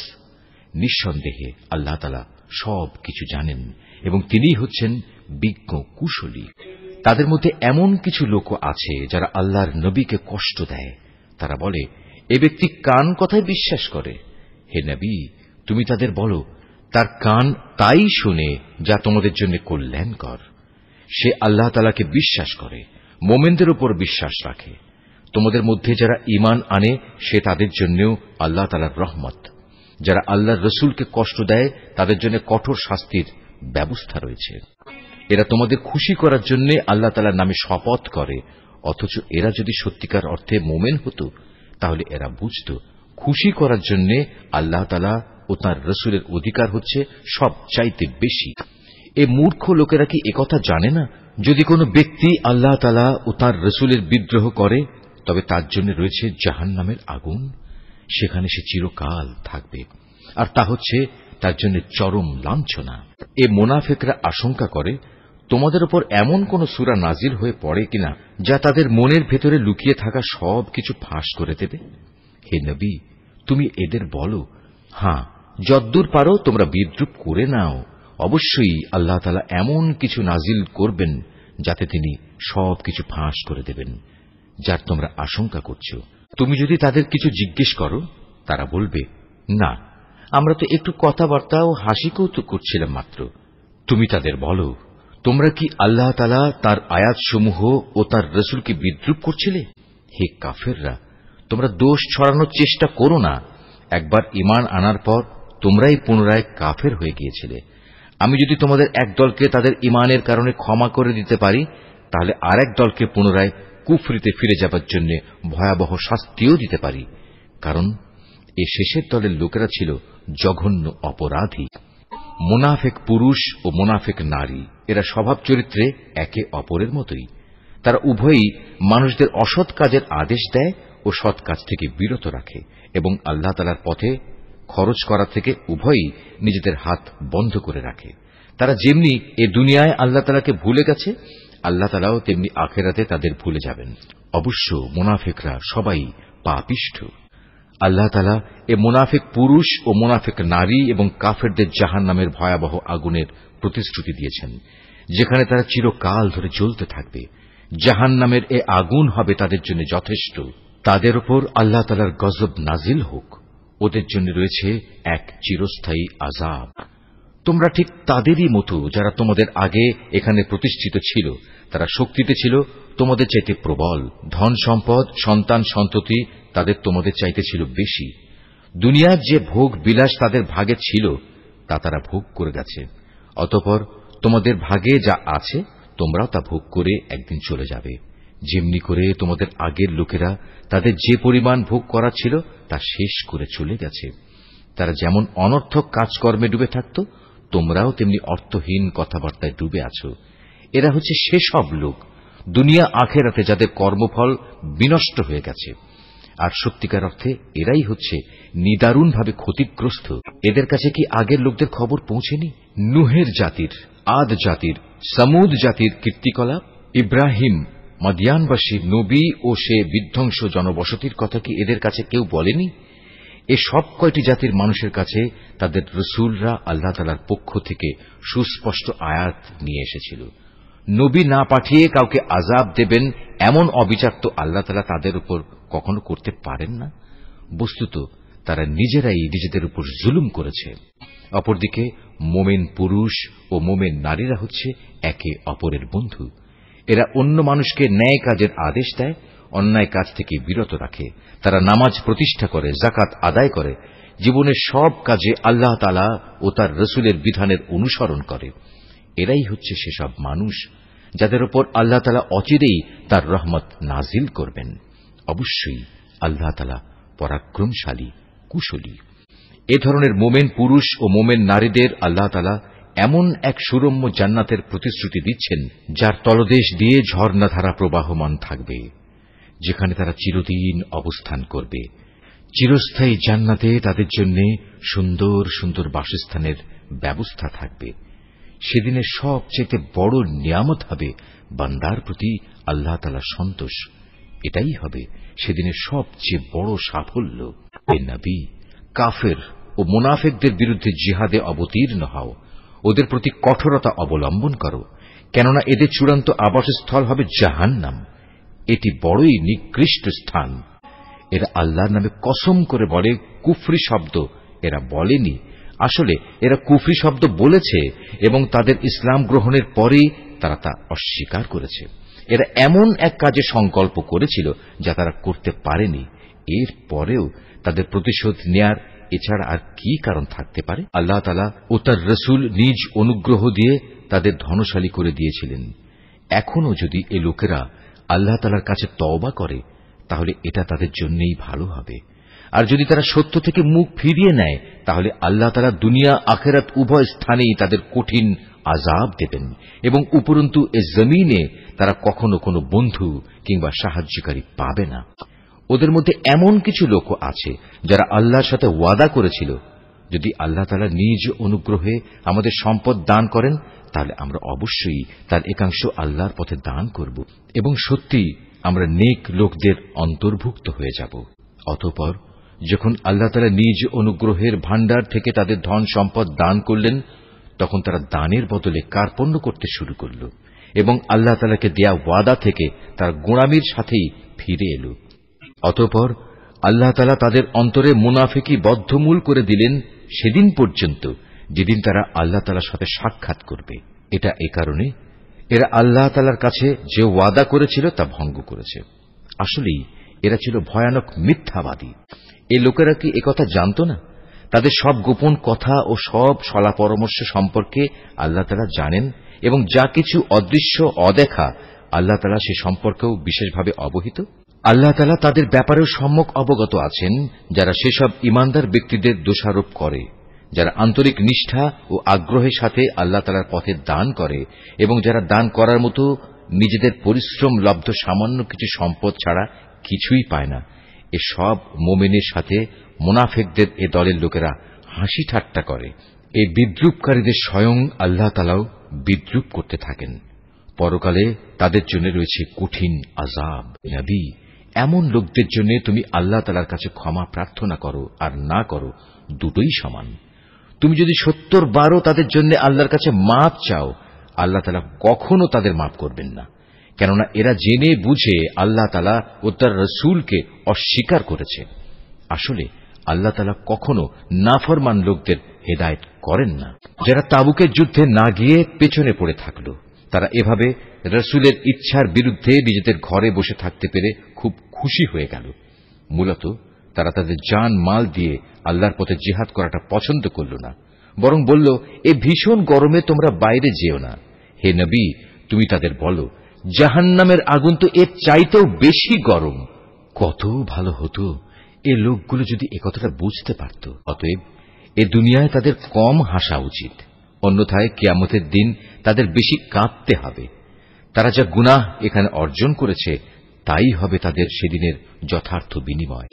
নিঃসন্দেহে আল্লাহ তাআলা সব কিছু জানেন এবং তিনিই হচ্ছেন বিজ্ঞ কুশলী। তাদের মধ্যে এমন কিছু লোক আছে যারা আল্লাহর নবীকে কষ্ট দেয়। তারা বলে, এ ব্যক্তি কান কথায় বিশ্বাস করে। হে নবী, তুমি তাদের বলো, তার কান তাই শুনে যা তোমাদের জন্য কল্যাণকর। সে আল্লাহ তাআলাকে বিশ্বাস করে, মোমেনদের উপর বিশ্বাস রাখে। তোমাদের মধ্যে যারা ঈমান আনে সে তাদের জন্যও আল্লাহ তাআলার রহমত। যারা আল্লাহর রসুলকে কষ্ট দেয় তাদের জন্য কঠোর শাস্তির ব্যবস্থা রয়েছে। এরা তোমাদের খুশি করার জন্য আল্লাহ তাআলার নামে শপথ করে, অথচ এরা যদি সত্যিকার অর্থে মোমেন হতো তাহলে এরা বুঝত খুশি করার জন্য আল্লাহ তাআলা ও তাঁর রসুলের অধিকার হচ্ছে সব চাইতে বেশি। এ মূর্খ লোকেরা কি একথা জানে না? যদি কোনো ব্যক্তি আল্লাহ তাআলা ও তাঁর রসুলের বিদ্রোহ করে তবে তার জন্য রয়েছে জাহান্নামের আগুন, সেখানে সে চিরকাল থাকবে, আর তা হচ্ছে তার জন্য চরম লাঞ্ছনা। এ মুনাফিকরা আশঙ্কা করে তোমাদের উপর এমন কোন সূরা নাজিল হয়ে পড়ে কিনা যা তাদের মনের ভেতরে লুকিয়ে থাকা সব কিছু ফাঁস করে দেবে। হে নবী, তুমি এদের বলো, হ্যাঁ, যদ্দূর পারো তোমরা বিদ্রূপ করে নাও। অবশ্যই আল্লাহ তাআলা এমন কিছু নাজিল করবেন যাতে তিনি সব কিছু ফাঁস করে দেবেন যার তোমরা আশঙ্কা করছো। তুমি যদি তাদের কিছু জিজ্ঞেস করো তারা বলবে, না, আমরা তো একটু কথাবার্তা ও হাসি কৌতুক করছিলাম মাত্র। তুমি তাদের বলো, তোমরা কি আল্লাহ তাআলা তার আয়াতসমূহ ও তার রসুলকে বিদ্রূপ করছিলে? হে কাফেররা, তোমরা দোষ ছড়ানোর চেষ্টা করো না। একবার ঈমান আনার পর তোমরাই পুনরায় কাফের হয়ে গিয়েছিলে। আমি যদি তোমাদের এক দলকে তাদের ঈমানের কারণে ক্ষমা করে দিতে পারি তাহলে আরেক দলকে পুনরায় কুফরিতে ফিরে যাবার জন্য ভয়াবহ শাস্তিও দিতে পারি, কারণ এ শেষের দলের লোকেরা ছিল জঘন্য অপরাধী। মুনাফিক পুরুষ ও মুনাফিক নারী এরা স্বভাব চরিত্রে একে অপরের মতোই। তারা উভয়ই মানুষদের অসৎ কাজের আদেশ দেয় ও সৎ কাজ থেকে বিরত রাখে এবং আল্লাহ তাআলার পথে খরচ করা থেকে উভয়ই নিজেদের হাত বন্ধ করে রাখে। তারা যেমনি এ দুনিয়ায় আল্লাহ তাআলাকে ভুলে গেছে, আল্লাহ তাআলাও তেমনি আখিরাতে তাদের ভুলে যাবেন। অবশ্য মুনাফিকরা সবাই পাপিষ্ঠ। আল্লাহ তাআলা এ মুনাফিক পুরুষ ও মুনাফিক নারী এবং কাফেরদের জাহান্নামের ভয়াবহ আগুনের প্রতিশ্রুতি দিয়েছেন, যেখানে তারা চিরকাল ধরে জ্বলতে থাকবে। জাহান্নামের এ আগুন হবে তাদের জন্য যথেষ্ট। তাদের উপর আল্লাহ তাআলার গজব নাজিল হোক। ওদের জন্য রয়েছে এক চিরস্থায়ী আযাব। তোমরা ঠিক তাদেরই মতো যারা তোমাদের আগে এখানে প্রতিষ্ঠিত ছিল। তারা শক্তিতে ছিল তোমাদের চাইতে প্রবল, ধন সম্পদ, সন্তান সন্ততি তাদের তোমাদের চাইতে ছিল বেশি। দুনিয়ার যে ভোগ বিলাস তাদের ভাগে ছিল তা তারা ভোগ করে গেছে। অতঃপর তোমাদের ভাগে যা আছে তোমরাও তা ভোগ করে একদিন চলে যাবে। যেমনি করে তোমাদের আগের লোকেরা তাদের যে পরিমাণ ভোগ করা ছিল তা শেষ করে চলে গেছে। তারা যেমন অনর্থক কাজকর্মে ডুবে থাকত, তোমরাও তেমনি অর্থহীন কথাবার্তায় ডুবে আছো। এরা হচ্ছে সেসব লোক দুনিয়া আখেরাতে যাদের কর্মফল বিনষ্ট হয়ে গেছে, আর সত্যিকার অর্থে এরাই হচ্ছে নিদারুণভাবে ক্ষতিগ্রস্ত। এদের কাছে কি আগের লোকদের খবর পৌঁছেনি? নুহের জাতির, আদ জাতির, সামুদ জাতির কীর্তিকলাপ, ইব্রাহিম, মাদিয়ানবাসী নবী ও সে বিধ্বংস জনবসতির কথা কি এদের কাছে কেউ বলেনি? এ সব কয়টি জাতির মানুষের কাছে তাদের রসুলরা আল্লাহ তাআলার পক্ষ থেকে সুস্পষ্ট আয়াত নিয়ে এসেছিল। নবী না পাঠিয়ে কাউকে আযাব দেবেন এমন অবিচার তো আল্লাহ তাআলা তাদের উপর কখনো করতে পারেন না। বস্তুত তারা নিজেরাই নিজেদের উপর জুলুম করেছে। অপরদিকে মোমেন পুরুষ ও মোমেন নারীরা হচ্ছে একে অপরের বন্ধু। এরা অন্য মানুষকে ন্যায় কাজের আদেশ দেয়, অন্যায় কাজ থেকে বিরত রাখে। তারা নামাজ প্রতিষ্ঠা করে, যাকাত আদায় করে, জীবনের সব কাজে আল্লাহ তাআলা ও তার রাসূলের বিধানের অনুসরণ করে। এরাই হচ্ছে সেসব মানুষ যাদের উপর আল্লাহ তাআলা অচিরেই তার রহমত নাজিল করবেন। অবশ্যই আল্লাহ তাআলা পরাক্রমশালী, কুশলী। এ ধরনের মোমেন পুরুষ ও মোমেন নারীদের আল্লাহ তাআলা এমন এক সুরম্য জান্নাতের প্রতিশ্রুতি দিচ্ছেন, যার তলদেশ দিয়ে ঝর্ণাধারা প্রবাহমান থাকবে, যেখানে তারা চিরদিন অবস্থান করবে। চিরস্থায়ী জান্নাতে তাদের জন্য সুন্দর সুন্দর বাসস্থানের ব্যবস্থা থাকবে। সেদিনের সবচেয়ে বড় নিয়ামত হবে বান্দার প্রতি আল্লাহ তাআলার সন্তোষ। এটাই হবে সেদিনের সবচেয়ে বড় সাফল্য। হে নবী, কাফের ও মুনাফিকদের বিরুদ্ধে জিহাদে অবতীর্ণ হও, ওদের প্রতি কঠোরতা অবলম্বন করো, কেননা এদের চূড়ান্ত আবাসস্থল হবে জাহান্নাম। এটি বড়ই নিকৃষ্ট স্থান। এরা আল্লাহর নামে কসম করে বলে কুফরি শব্দ এরা বলেনি, আসলে এরা কুফরি শব্দ বলেছে এবং তাদের ইসলাম গ্রহণের পরেই তারা তা অস্বীকার করেছে। এরা এমন এক কাজে সংকল্প করেছিল যা তারা করতে পারেনি। এর পরেও তাদের প্রতিশোধ নেয়ার এছাড়া আর কি কারণ থাকতে পারে? আল্লাহ তাআলা ও তার রাসূল নিজ অনুগ্রহ দিয়ে তাদের ধনশালী করে দিয়েছিলেন। এখনো যদি এ লোকেরা আল্লাহ তাআলার কাছে তওবা করে, তাহলে এটা তাদের জন্যই ভালো হবে। আর যদি তারা সত্য থেকে মুখ ফিরিয়ে নেয়, তাহলে আল্লাহ তাআলা দুনিয়া আখিরাত উভয় স্থানেই তাদের কঠিন আযাব দেবেন এবং উপরন্তু এ জমিনে তারা কখনো কোনো বন্ধু কিংবা সাহায্যকারী পাবে না। ওদের মধ্যে এমন কিছু লোক আছে যারা আল্লাহর সাথে ওয়াদা করেছিল, যদি আল্লাহ তাআলা নিজ অনুগ্রহে আমাদের সম্পদ দান করেন, তাহলে আমরা অবশ্যই তার একাংশ আল্লাহর পথে দান করব এবং সত্যি আমরা নেক লোকদের অন্তর্ভুক্ত হয়ে যাব। অতঃপর যখন আল্লাহ তাআলা নিজ অনুগ্রহের ভাণ্ডার থেকে তাদের ধন সম্পদ দান করলেন, তখন তারা দানের বদলে কার্পণ্য করতে শুরু করল এবং আল্লাহ তাআলাকে দেয়া ওয়াদা থেকে তারা গোঁড়ামির সাথেই ফিরে এল। অতঃপর আল্লাহ তাআলা তাদের অন্তরে মুনাফিকি বদ্ধমূল করে দিলেন সেদিন পর্যন্ত যেদিন তারা আল্লাহ তাআলার সাথে সাক্ষাৎ করবে। এটা এ কারণে এরা আল্লাহ তাআলার কাছে যে ওয়াদা করেছিল তা ভঙ্গ করেছে। আসলেই এরা ছিল ভয়ানক মিথ্যাবাদী। এই লোকেরা কি একথা জানত না? তাদের সব গোপন কথা ও সব সলা পরামর্শ সম্পর্কে আল্লাহ তাআলা জানেন এবং যা কিছু অদৃশ্য অদেখা আল্লাহ তাআলা সে সম্পর্কেও বিশেষভাবে অবহিত। আল্লাহ তাআলা তাদের ব্যাপারেও সম্যক অবগত আছেন, যারা সেসব ঈমানদার ব্যক্তিদের দোষারোপ করে, যারা আন্তরিক নিষ্ঠা ও আগ্রহের সাথে আল্লাহ তাআলার পথে দান করে এবং যারা দান করার মতো নিজেদের পরিশ্রম লব্ধ সামান্য কিছু সম্পদ ছাড়া কিছুই পায় না। এ সব মুমিনের সাথে মুনাফিকদের এ দলের লোকেরা হাসি ঠাট্টা করে। এই বিদ্রূপকারীদের স্বয়ং আল্লাহ তাআলাও বিদ্রূপ করতে থাকেন। পরকালে তাদের জন্য রয়েছে কঠিন আযাব। নবী, এমন লোকদের জন্য তুমি আল্লাহ তাআলার কাছে ক্ষমা প্রার্থনা করো আর না করো, দুটোই সমান। তুমি যদি ৭০ বারও তাদের জন্য আল্লাহর কাছে মাপ চাও, আল্লাহ তাআলা কখনো তাদের মাপ করবেন না, কেননা এরা জেনে বুঝে আল্লাহ তাআলা ও তার রাসূলকে অস্বীকার করেছে। আসলে আল্লাহ তাআলা কখনো নাফরমান লোকদের হেদায়েত করেন না। যারা তাবুকের যুদ্ধে না গিয়ে পেছনে পড়ে থাকল, তারা এভাবে রাসূলের ইচ্ছার বিরুদ্ধে নিজেদের ঘরে বসে থাকতে পেরে খুব খুশি হয়ে গেল। মূলত তারা তাদের জান মাল দিয়ে আল্লাহর পথে জিহাদ করাটা পছন্দ করল না, বরং বলল, এ ভীষণ গরমে তোমরা বাইরে যেও না। হে নবী, তুমি তাদের বলো, জাহান্নামের আগুন তো এর চাইতেও বেশি গরম। কত ভালো হতো এ লোকগুলো যদি একথাটা বুঝতে পারত। অতএব এ দুনিয়ায় তাদের কম হাসা উচিত, অন্যথায় কিয়ামতের দিন তাদের বেশি কাঁদতে হবে। তারা যা গুনাহ এখানে অর্জন করেছে তাই হবে তাদের সেদিনের যথার্থ বিনিময়।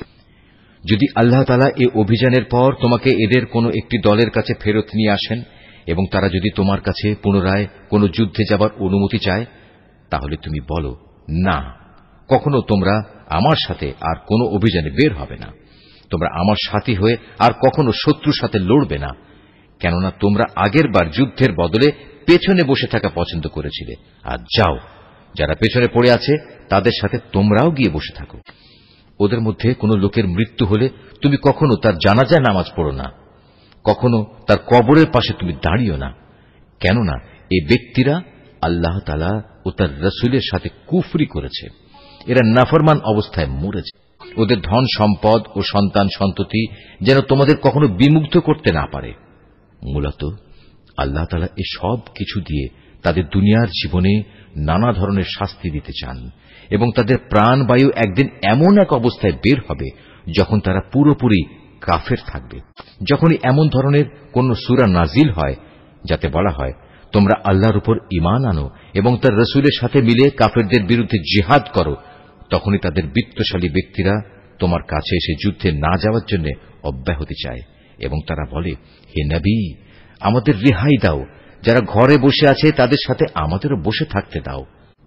যদি আল্লাহ তাআলা এ অভিযানের পর তোমাকে এদের কোনো একটি দলের কাছে ফেরত নিয়ে আসেন এবং তারা যদি তোমার কাছে পুনরায় কোনো যুদ্ধে যাবার অনুমতি চায়, তাহলে তুমি বলো, না, কখনো তোমরা আমার সাথে আর কোনো অভিযানে বের হবে না। তোমরা আমার সাথী হয়ে আর কখনো শত্রুর সাথে লড়বে না, কেননা তোমরা আগের বার যুদ্ধের বদলে পেছনে বসে থাকা পছন্দ করেছিলে। আর যাও, যারা পেছনে পড়ে আছে তাদের সাথে তোমরাও গিয়ে বসে থাকো। ওদের মধ্যে কোনো লোকের মৃত্যু হলে তুমি কখনো তার জানাজা নামাজ পড়ো না। কখনো তার কবরের পাশে তুমি দাঁড়িও না, কেননা এই ব্যক্তিরা আল্লাহ তাআলা ও তার রাসূলের সাথে কুফরি করেছে। এরা নাফরমান অবস্থায় মরেছে। ওদের ধন সম্পদ ও সন্তান সন্ততি যেন তোমাদের কখনো বিমুগ্ধ করতে না পারে। মূলত আল্লাহ তাআলা এই সব কিছু দিয়ে তাদের দুনিয়ার জীবনে নানা ধরনের শাস্তি দিতে চান এবং তাদের প্রাণবায়ু একদিন এমন এক অবস্থায় বের হবে যখন তারা পুরোপুরি কাফের থাকবে। যখনই এমন ধরনের কোন সূরা নাজিল হয় যাতে বলা হয় তোমরা আল্লাহর উপর ঈমান আনো এবং তার রাসূলের সাথে মিলে কাফেরদের বিরুদ্ধে জিহাদ করো, তখনই তাদের বিত্তশালী ব্যক্তিরা তোমার কাছে এসে যুদ্ধে না যাওয়ার জন্য অব্যাহতি চায় এবং তারা বলে, হে নবী, আমাদের রেহাই দাও, যারা ঘরে বসে আছে তাদের সাথে আমাদেরও বসে থাকতে দাও।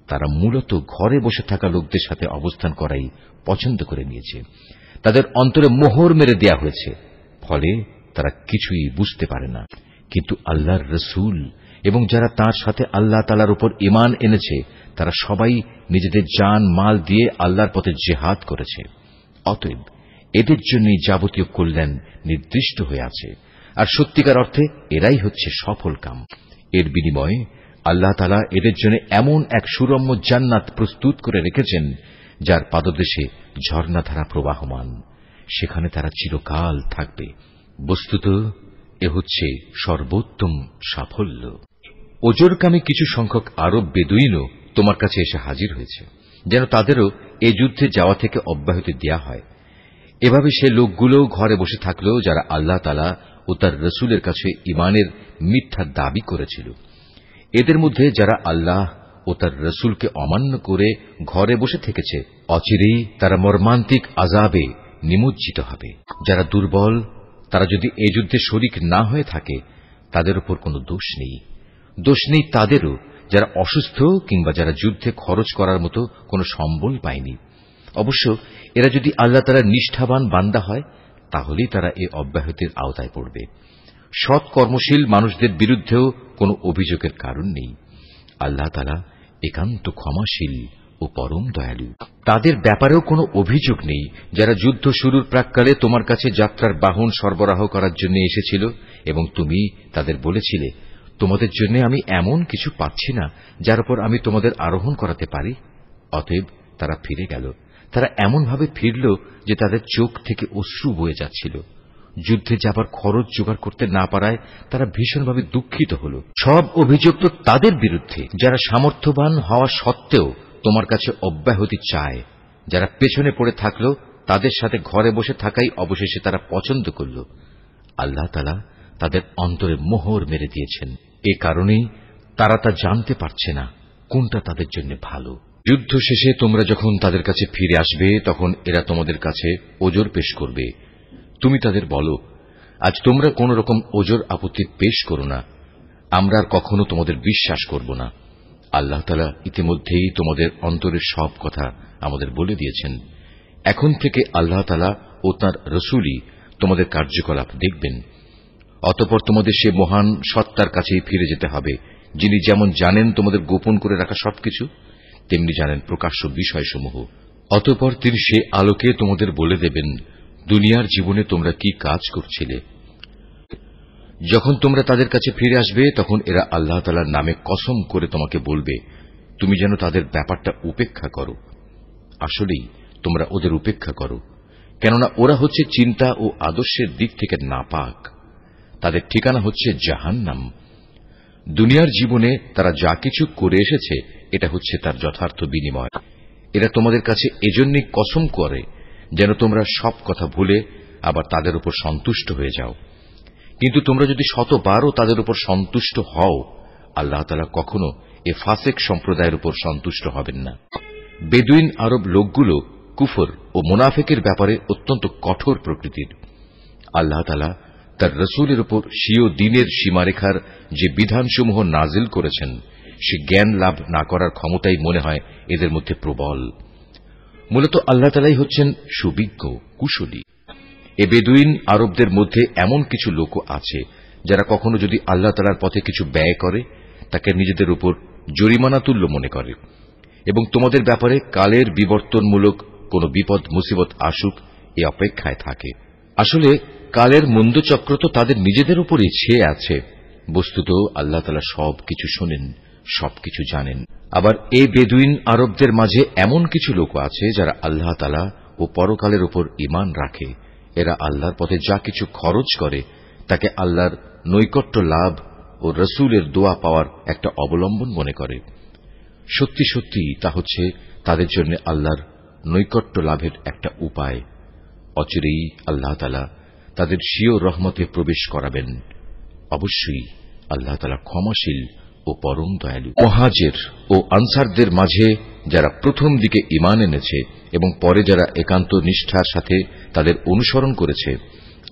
তারা মূলত ঘরে বসে থাকা লোকদের সাথে অবস্থান করাই পছন্দ করে নিয়েছে। তাদের অন্তরে মোহর মেরে দেয়া হয়েছে, ফলে তারা কিছুই বুঝতে পারে না। কিন্তু আল্লাহর রাসূল এবং যারা তার সাথে আল্লাহ তাআলার উপর ঈমান এনেছে তারা সবাই নিজেদের জান মাল দিয়ে আল্লাহর পথে জিহাদ করেছে। অতএব এদের জন্যই যাবতীয় কল্যাণ নির্দিষ্ট হয়ে আছে, আর সত্যিকার অর্থে এরাই হচ্ছে সফল কাম। এর বিনিময়ে আল্লাহ তাআলা এদের জন্য এমন এক সুরম্য জান্নাত প্রস্তুত করে রেখেছেন যার পাদদেশে ঝর্ণাধারা প্রবাহমান, সেখানে তারা চিরকাল থাকবে। বস্তুত এ হচ্ছে সর্বোত্তম সাফল্য। ওজরকামী কিছু সংখ্যক আরব বেদুইনও তোমার কাছে এসে হাজির হয়েছে, যেন তাদেরও এ যুদ্ধে যাওয়া থেকে অব্যাহতি দেয়া হয়। এভাবে সে লোকগুলো ঘরে বসে থাকলেও যারা আল্লাহ তাআলা ও তার রাসূলের কাছে ঈমানের মিথ্যা দাবি করেছিল। এদের মধ্যে যারা আল্লাহ ও তার রাসূলকে অমান্য করে ঘরে বসে থেকেছে, অচিরেই তারা মর্মান্তিক আযাবে নিমজ্জিত হবে। যারা দুর্বল তারা যদি এই যুদ্ধে শরীক না হয়ে থাকে তাদের উপর কোনো দোষ নেই। দোষ নেই তাদেরও যারা অসুস্থ কিংবা যারা যুদ্ধে খরচ করার মতো কোনো সম্বল পায়নি। অবশ্য এরা যদি আল্লাহ তাআলার নিষ্ঠাবান বান্দা হয় তাহলেই তারা এই অব্যাহতির আওতায় পড়বে। সৎ কর্মশীল মানুষদের বিরুদ্ধেও কোনো অভিযোগের কারণ নেই। আল্লাহ তাআলা একান্ত ক্ষমাশীল ও পরম দয়ালু। তাদের ব্যাপারেও কোনো অভিযোগ নেই যারা যুদ্ধ শুরুর প্রাক্কালে তোমার কাছে যাত্রার বাহন সরবরাহ করার জন্য এসেছিল এবং তুমি তাদের বলেছিলে, তোমাদের জন্য আমি এমন কিছু পাচ্ছি না যার উপর আমি তোমাদের আরোহণ করাতে পারি। অতএব তারা ফিরে গেল। তারা এমনভাবে ফিরল যে তাদের চোখ থেকে অশ্রু বয়ে যাচ্ছিল। যুদ্ধে যাবার খরচ জোগাড় করতে না পারায় তারা ভীষণভাবে দুঃখিত হল। সব অভিযোগ তো তাদের বিরুদ্ধে যারা সামর্থ্যবান হওয়া সত্ত্বেও তোমার কাছে অব্যাহতি চায়। যারা পেছনে পড়ে থাকল তাদের সাথে ঘরে বসে থাকাই অবশেষে তারা পছন্দ করল। আল্লাহ তাআলা তাদের অন্তরে মোহর মেরে দিয়েছেন। এ কারণেই তারা তা জানতে পারছে না কোনটা তাদের জন্য ভালো। যুদ্ধ শেষে তোমরা যখন তাদের কাছে ফিরে আসবে তখন এরা তোমাদের কাছে ওজর পেশ করবে। তুমি তাদের বলো, আজ তোমরা কোন রকম ওজর আপত্তি পেশ করো না, আমরা আর কখনো তোমাদের বিশ্বাস করব না। আল্লাহ তাআলা ইতিমধ্যেই তোমাদের অন্তরের সব কথা আমাদের বলে দিয়েছেন। এখন থেকে আল্লাহ তাআলা ও তাঁর রাসূলই তোমাদের কার্যকলাপ দেখবেন। অতঃপর তোমাদের সে মহান সত্তার কাছেই ফিরে যেতে হবে, যিনি যেমন জানেন তোমাদের গোপন করে রাখা সবকিছু, তেমনি জানেন প্রকাশ্য বিষয়সমূহ। অতঃপর তিনি সে আলোকে তোমাদের বলে দেবেন দুনিয়ার জীবনে তোমরা কি কাজ করছিলে। যখন তোমরা তাদের কাছে ফিরে আসবে তখন এরা আল্লাহ তাআলার নামে কসম করে তোমাকে বলবে তুমি যেন তাদের ব্যাপারটা উপেক্ষা করো। আসলেই তোমরা ওদের উপেক্ষা করো, কেননা ওরা হচ্ছে চিন্তা ও আদর্শের দিক থেকে নাপাক। তাদের ঠিকানা হচ্ছে জাহান্নাম। দুনিয়ার জীবনে তারা যা কিছু করে এসেছে এটা হচ্ছে তার যথার্থ বিনিময়। এরা তোমাদের কাছে এজন্যই কসম করে যেন তোমরা সব কথা ভুলে আবার তাদের উপর সন্তুষ্ট হয়ে যাও। কিন্তু তোমরা যদি শতবারও তাদের উপর সন্তুষ্ট হও, আল্লাহ তাআলা কখনো এ ফাসেক সম্প্রদায়ের উপর সন্তুষ্ট হবেন না। বেদুইন আরব লোকগুলো কুফর ও মুনাফিকের ব্যাপারে অত্যন্ত কঠোর প্রকৃতির। আল্লাহ তাআলা তার রাসূলের উপর স্বীয় দ্বীনের সীমারেখার যে বিধানসমূহ নাজিল করেছেন সে জ্ঞান লাভ না করার ক্ষমতাই মনে হয় এদের মধ্যে প্রবল। মূলত আল্লাহ তাআলাই হচ্ছেন সুবিজ্ঞ কুশলী। এ বেদুইন আরবদের মধ্যে এমন কিছু লোকও আছে যারা কখনো যদি আল্লাহ তাআলার পথে কিছু ব্যয় করে তাকে নিজেদের উপর জরিমানা তুল্য মনে করে এবং তোমাদের ব্যাপারে কালের বিবর্তনমূলক কোন বিপদ মুসিবত আসুক এ অপেক্ষায় থাকে। আসলে কালের মন্দচক্র তো তাদের নিজেদের উপরই ছেয়ে আছে। বস্তুত আল্লাহ তাআলা সবকিছু শোনেন, সবকিছু জানেন। আবার এই বেদুইন আরবদের মাঝে এমন কিছু লোক আছে যারা আল্লাহ তাআলা ও পরকালের উপর ঈমান রাখে। এরা আল্লাহর পথে যা কিছু খরচ করে তাকে আল্লাহর নৈকট্য লাভ ও রসুলের দোয়া পাওয়ার একটা অবলম্বন মনে করে। সত্যি সত্যি তা হচ্ছে তাদের জন্য আল্লাহর নৈকট্য লাভের একটা উপায়। অচিরেই আল্লাহ তাআলা তাদের স্বীয় রহমতে প্রবেশ করাবেন। অবশ্যই আল্লাহ তাআলা ক্ষমাশীল ও পরম দয়ালু। মুহাজির ও আনসারদের মাঝে যারা প্রথম দিকে ঈমান এনেছে এবং পরে যারা একান্ত নিষ্ঠার সাথে তাদের অনুসরণ করেছে,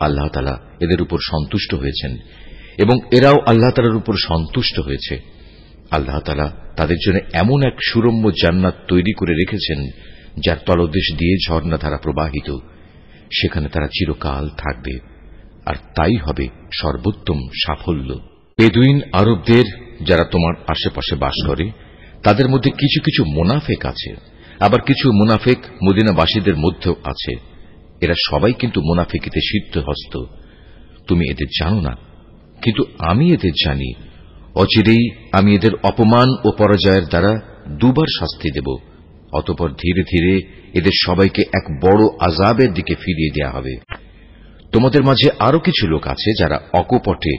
আল্লাহ তাআলা এদের উপর সন্তুষ্ট হয়েছেন এবং এরাও আল্লাহ তাআলার উপর সন্তুষ্ট হয়েছে। আল্লাহ তাআলা তাদের জন্য এমন এক সুরম্য জান্নাত তৈরি করে রেখেছেন যার তলদেশ দিয়ে ঝর্ণাধারা প্রবাহিত। সেখানে তারা চিরকাল থাকবে, আর তাই হবে সর্বোত্তম সাফল্য। বেদুইন আরবদের যারা তোমার আশেপাশে বাস করে তাদের মধ্যে কিছু কিছু মুনাফিক আছে, আবার কিছু মুনাফিক মদিনাবাসীদের মধ্যেও আছে। এরা সবাই কিন্তু মুনাফিকিতে সিদ্ধহস্ত। তুমি এদের জানো না, কিন্তু আমি এদের জানি। অচিরেই আমি এদের অপমান ও পরাজয়ের দ্বারা দুবার শাস্তি দেব। অতঃপর ধীরে ধীরে এদের সবাইকে এক বড় আযাবের দিকে ফিরিয়ে দেয়া হবে। তোমাদের মাঝে আরো কিছু লোক আছে যারা অকপটে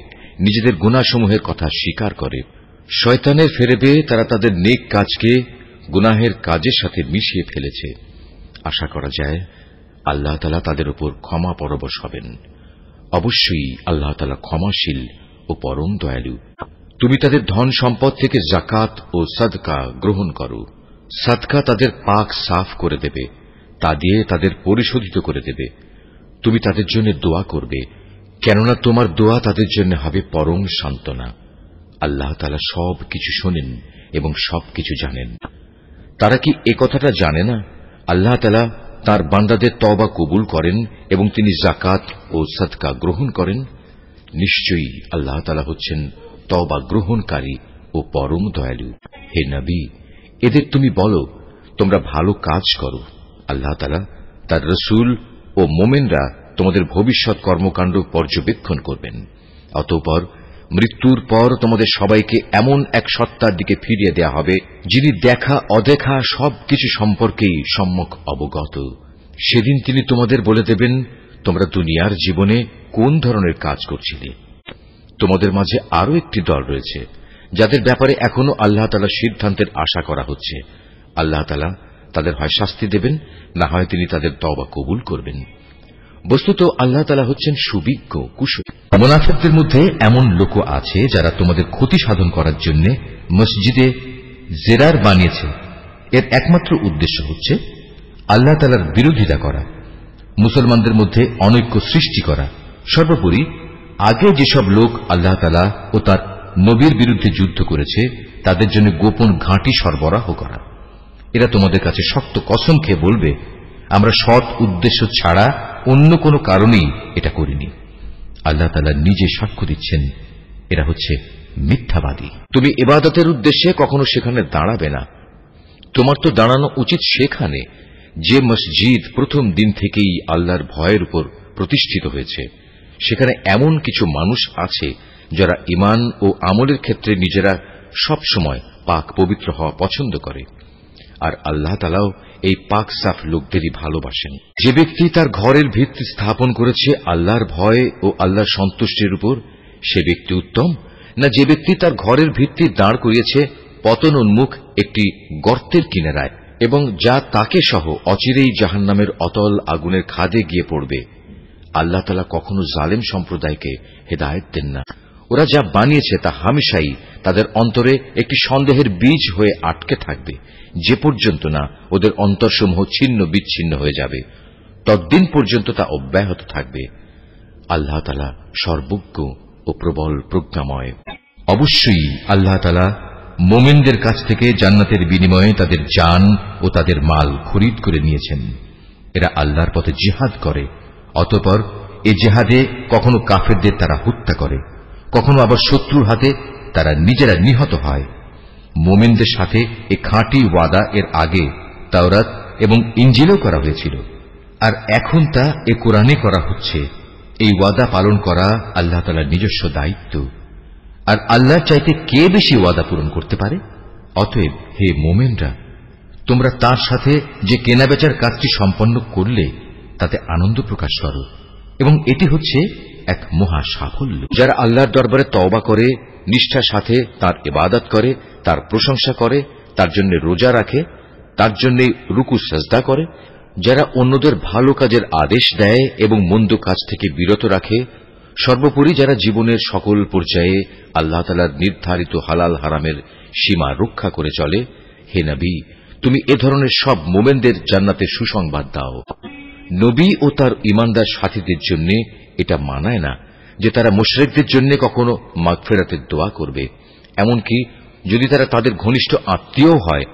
নিজেদের গুনাহসমূহের কথা স্বীকার করে। শয়তানের ফেরেবে তারা তাদের নেক কাজকে গুনাহের কাজের সাথে মিশিয়ে ফেলেছে। আশা করা যায় আল্লাহ তাআলা তাদের উপর ক্ষমা পরবশ হবেন। অবশ্যই আল্লাহ তাআলা ক্ষমাশীল ও পরম দয়ালু। তুমি তাদের ধন সম্পদ থেকে যাকাত ও সাদকা গ্রহণ করো। সাদকা তাদের পাক সাফ করে দেবে, তা দিয়ে তাদের পরিশোধিত করে দেবে। তুমি তাদের জন্য দোয়া করবে, কেননা তোমার দোয়া তাদের জন্য হবে পরম সান্ত্বনা। আল্লাহ তাআলা সবকিছু শোনেন এবং সবকিছু জানেন। তারা কি এ কথাটা জানে না আল্লাহ তাআলা তাঁর বান্দাদের তওবা কবুল করেন এবং তিনি যাকাত ও সাদকা গ্রহণ করেন? নিশ্চয়ই আল্লাহ তাআলা হচ্ছেন তওবা গ্রহণকারী ও পরম দয়ালু। হে নবী, এদের তুমি বলো, তোমরা ভালো কাজ করো। আল্লাহ তাআলা, তার রসুল ও মুমিনরা তোমাদের ভবিষ্যৎ কর্মকাণ্ড পর্যবেক্ষণ করবেন। অতঃপর মৃত্যুর পর তোমাদের সবাইকে এমন এক সত্তার দিকে ফিরিয়ে দেয়া হবে যিনি দেখা অদেখা সবকিছু সম্পর্কেই সম্যক অবগত। সেদিন তিনি তোমাদের বলে দেবেন, তোমরা দুনিয়ার জীবনে কোন ধরনের কাজ করছিলে। তোমাদের মাঝে আরো একটি দল রয়েছে যাদের ব্যাপারে এখনো আল্লাহ তাআলার সিদ্ধান্তের আশা করা হচ্ছে। আল্লাহ তাআলা তাদের হয় শাস্তি দেবেন, না হয় তিনি তাদের তওবা কবুল করবেন। বস্তুত আল্লাহ তাআলা হচ্ছেন সুবিজ্ঞ, কুশলী। মুনাফিকদের মধ্যে এমন লোক আছে যারা তোমাদের ক্ষতি সাধন করার জন্য মসজিদে জেরার বানিয়েছে। এর একমাত্র উদ্দেশ্য হচ্ছে আল্লাহ তাআলার বিরোধিতা করা, মুসলমানদের মধ্যে অনৈক্য সৃষ্টি করা। সর্বোপরি আগে যেসব লোক আল্লাহ তাআলা ও তার নবীর বিরুদ্ধে যুদ্ধ করেছে তাদের জন্য গোপন ঘাঁটি সরবরাহ করা। এরা তোমাদের কাছে শক্ত কসম খেয়ে বলবে, আমরা সৎ উদ্দেশ্য ছাড়া অন্য কোনো কারণেই এটা করিনি। আল্লাহ তাআলা নিজে সাক্ষ্য দিচ্ছেন, এরা হচ্ছে মিথ্যাবাদী। তুমি ইবাদতের উদ্দেশ্যে কখনো সেখানে দাঁড়াবে না। তোমার তো দাঁড়ানো উচিত সেখানে যে মসজিদ প্রথম দিন থেকেই আল্লাহর ভয়ের উপর প্রতিষ্ঠিত হয়েছে। সেখানে এমন কিছু মানুষ আছে যারা ঈমান ও আমলের ক্ষেত্রে নিজেরা সব সময় পাক পবিত্র হওয়া পছন্দ করে, আর আল্লাহ তাআলাও এই পাক সাফ লোকদেরই ভালোবাসেন। যে ব্যক্তি তার ঘরের ভিত্তি স্থাপন করেছে আল্লাহর ভয় ও আল্লাহর সন্তুষ্টির উপর, সে ব্যক্তি উত্তম, না যে ব্যক্তি তার ঘরের ভিত্তি দাঁড় করিয়েছে পতন উন্মুখ একটি গর্তের কিনারায় এবং যা তাকে সহ অচিরেই জাহান্নামের অতল আগুনের খাদে গিয়ে পড়বে। আল্লাহ তাআলা কখনো জালেম সম্প্রদায়কে হেদায়েত দেন না। ওরা যা বানিয়েছে তা হামেশাই তাদের অন্তরে একটি সন্দেহের বীজ হয়ে আটকে থাকবে, যে পর্যন্ত না ওদের অন্তরসমূহ ছিন্ন বিচ্ছিন্ন হয়ে যাবে, ততদিন পর্যন্ত তা অব্যাহত থাকবে। আল্লাহ তাআলা সর্বজ্ঞ ও প্রবল প্রজ্ঞাময়। অবশ্যই আল্লাহ তাআলা মুমিনদের কাছ থেকে জান্নাতের বিনিময়ে তাদের জান ও তাদের মাল খরিদ করে নিয়েছেন। এরা আল্লাহর পথে জিহাদ করে, অতঃপর এ জিহাদে কখনো কাফেরদের তারা হত্যা করে, কখনো আবার শত্রুর হাতে তারা নিজেরা নিহত হয়। মুমিনদের সাথে এ খাঁটি ওয়াদা এর আগে তাওরাত এবং ইনজিলেও করা হয়েছিল, আর এখন তা এ কোরআনে করা হচ্ছে। এই ওয়াদা পালন করা আল্লাহ তাআলার নিজস্ব দায়িত্ব, আর আল্লাহর চাইতে কে বেশি ওয়াদা পূরণ করতে পারে? অতএব হে মুমিনরা, তোমরা তার সাথে যে কেনাবেচার কাজটি সম্পন্ন করলে তাতে আনন্দ প্রকাশ করো, এবং এটি হচ্ছে এক মহা সাফল্য। যারা আল্লাহর দরবারে তওবা করে, নিষ্ঠার সাথে তার ইবাদত করে, তার প্রশংসা করে, তার জন্য রোজা রাখে, তার জন্য রুকু সাজদা করে, যারা অন্যদের ভালো কাজের আদেশ দেয় এবং মন্দ কাজ থেকে বিরত রাখে, সর্বোপরি যারা জীবনের সকল পর্যায়ে আল্লাহ তাআলার নির্ধারিত হালাল হারামের সীমা রক্ষা করে চলে, হে নবী, তুমি এ ধরনের সব মুমিনদের জান্নাতের সুসংবাদ দাও। নবী ও তার ঈমানদার সাথীদের জন্য এটা মানায় না যে তারা মুশরিকদের জন্য কখনো মাগফিরাতের দোয়া করবে, এমনকি যদি তারা তাদের ঘনিষ্ঠ আত্মীয় হয়,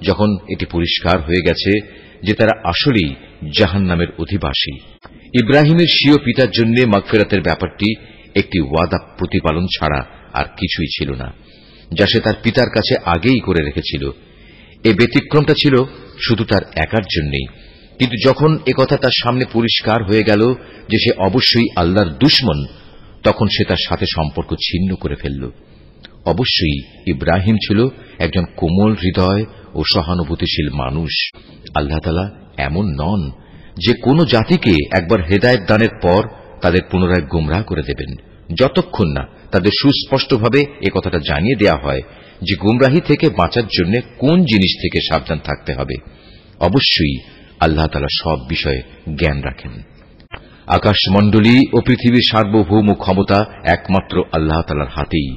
যখন এটি পরিষ্কার হয়ে গেছে যে তারা আসলেই জাহান্নামের অধিবাসী। ইব্রাহিমের স্বীয় পিতার জন্য মাগফিরাতের ব্যাপারটি একটি ওয়াদা প্রতিপালন ছাড়া আর কিছুই ছিল না, যা সে তার পিতার কাছে আগেই করে রেখেছিল। এই ব্যতিক্রমটা ছিল শুধু তার একার জন্যই, কিন্তু যখন একথা তার সামনে পরিষ্কার হয়ে গেল যে সে অবশ্যই আল্লাহর দুশমন, তখন সে তার সাথে সম্পর্ক ছিন্ন করে ফেলল। অবশ্যই ইব্রাহিম ছিল একজন কোমল হৃদয় ও সহানুভূতিশীল মানুষ। আল্লাহ তাআলা এমন নন যে কোন জাতিকে একবার হেদায়েত দানের পর তাদের পুনরায় গোমরাহ করে দেবেন, যতক্ষণ না তাদের সুস্পষ্টভাবে একথাটা জানিয়ে দেয়া হয় যে গোমরাহি থেকে বাঁচার জন্য কোন জিনিস থেকে সাবধান থাকতে হবে। অবশ্যই আল্লাহ তাআলা সব বিষয়ে জ্ঞান রাখেন। আকাশমণ্ডলী ও পৃথিবীর সার্বভৌম ক্ষমতা একমাত্র আল্লাহ তাআলার হাতেই।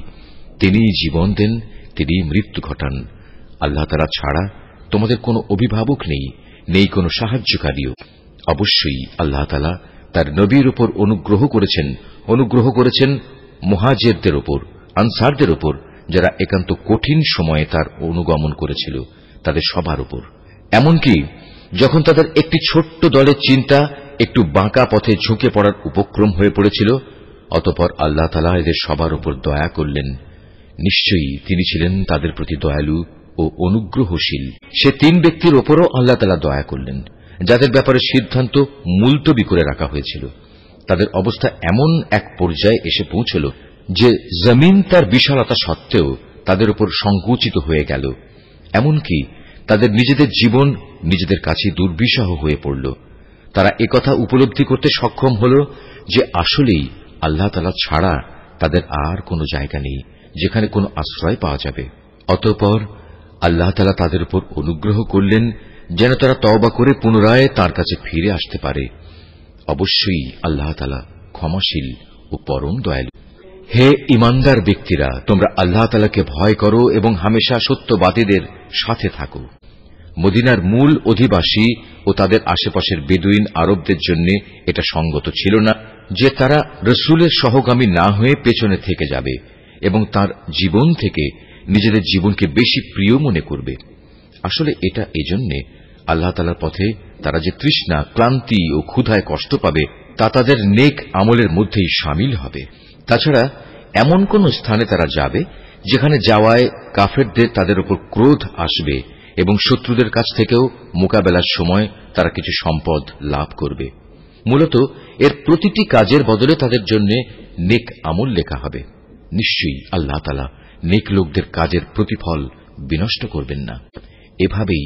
তিনিই জীবন দেন, তিনিই মৃত্যু ঘটান। আল্লাহ তাআলা ছাড়া তোমাদের কোনো অভিভাবক নেই, নেই কোনো সাহায্যকারীও। অবশ্যই আল্লাহ তাআলা তার নবীর উপর অনুগ্রহ করেছেন মুহাজিরদের উপর, আনসারদের উপর, যারা একান্ত কঠিন সময়ে তার অনুগমন করেছিল, তাদের সবার উপর। এমনকি যখন তাদের একটি ছোট্ট দলের চিন্তা একটু বাঁকা পথে ঝুঁকে পড়ার উপক্রম হয়ে পড়েছিল, অতঃপর আল্লাহ তাআলা এদের সবার উপর দয়া করলেন। নিশ্চয়ই তিনি ছিলেন তাদের প্রতি দয়ালু ও অনুগ্রহশীল। সে তিন ব্যক্তির ওপরও আল্লাহ তাআলা দয়া করলেন, যাদের ব্যাপারে সিদ্ধান্ত মুলতবি করে রাখা হয়েছিল। তাদের অবস্থা এমন এক পর্যায়ে এসে পৌঁছল যে জমিন তার বিশালতা সত্ত্বেও তাদের উপর সংকুচিত হয়ে গেল। এমনকি তাদের নিজেদের জীবন নিজেদের কাছে দুর্বিষহ হয়ে পড়ল। তারা একথা উপলব্ধি করতে সক্ষম হল যে আসলেই আল্লাহ তাআলা ছাড়া তাদের আর কোনো জায়গা নেই যেখানে কোনো আশ্রয় পাওয়া যাবে। অতঃপর আল্লাহ তাআলা তাদের উপর অনুগ্রহ করলেন যেন তারা তওবা করে পুনরায় তাঁর কাছে ফিরে আসতে পারে। অবশ্যই আল্লাহ তাআলা ক্ষমাশীল ও পরম দয়ালু। হে ঈমানদার ব্যক্তিরা, তোমরা আল্লাহ তাআলাকে ভয় করো এবং হামেশা সত্যবাদীদের সাথে থাকো। মদিনার মূল অধিবাসী ও তাদের আশেপাশের বেদুইন আরবদের জন্য এটা সঙ্গত ছিল না যে তারা রসুলের সহগামী না হয়ে পেছনে থেকে যাবে এবং তার জীবন থেকে নিজেদের জীবনকে বেশি প্রিয় মনে করবে। আসলে এটা এজন্যে আল্লাহ তাআলার পথে তারা যে তৃষ্ণা, ক্লান্তি ও ক্ষুধায় কষ্ট পাবে তা তাদের নেক আমলের মধ্যেই শামিল হবে। তাছাড়া এমন কোন স্থানে তারা যাবে যেখানে যাওয়ায় কাফেরদের তাদের উপর ক্রোধ আসবে এবং শত্রুদের কাছ থেকেও মোকাবেলার সময় তারা কিছু সম্পদ লাভ করবে। মূলত এর প্রতিটি কাজের বদলে তাদের জন্য নেক আমল লেখা হবে। নিশ্চয়ই আল্লাহ তাআলা নেক লোকদের কাজের প্রতিফল বিনষ্ট করবেন না। এভাবেই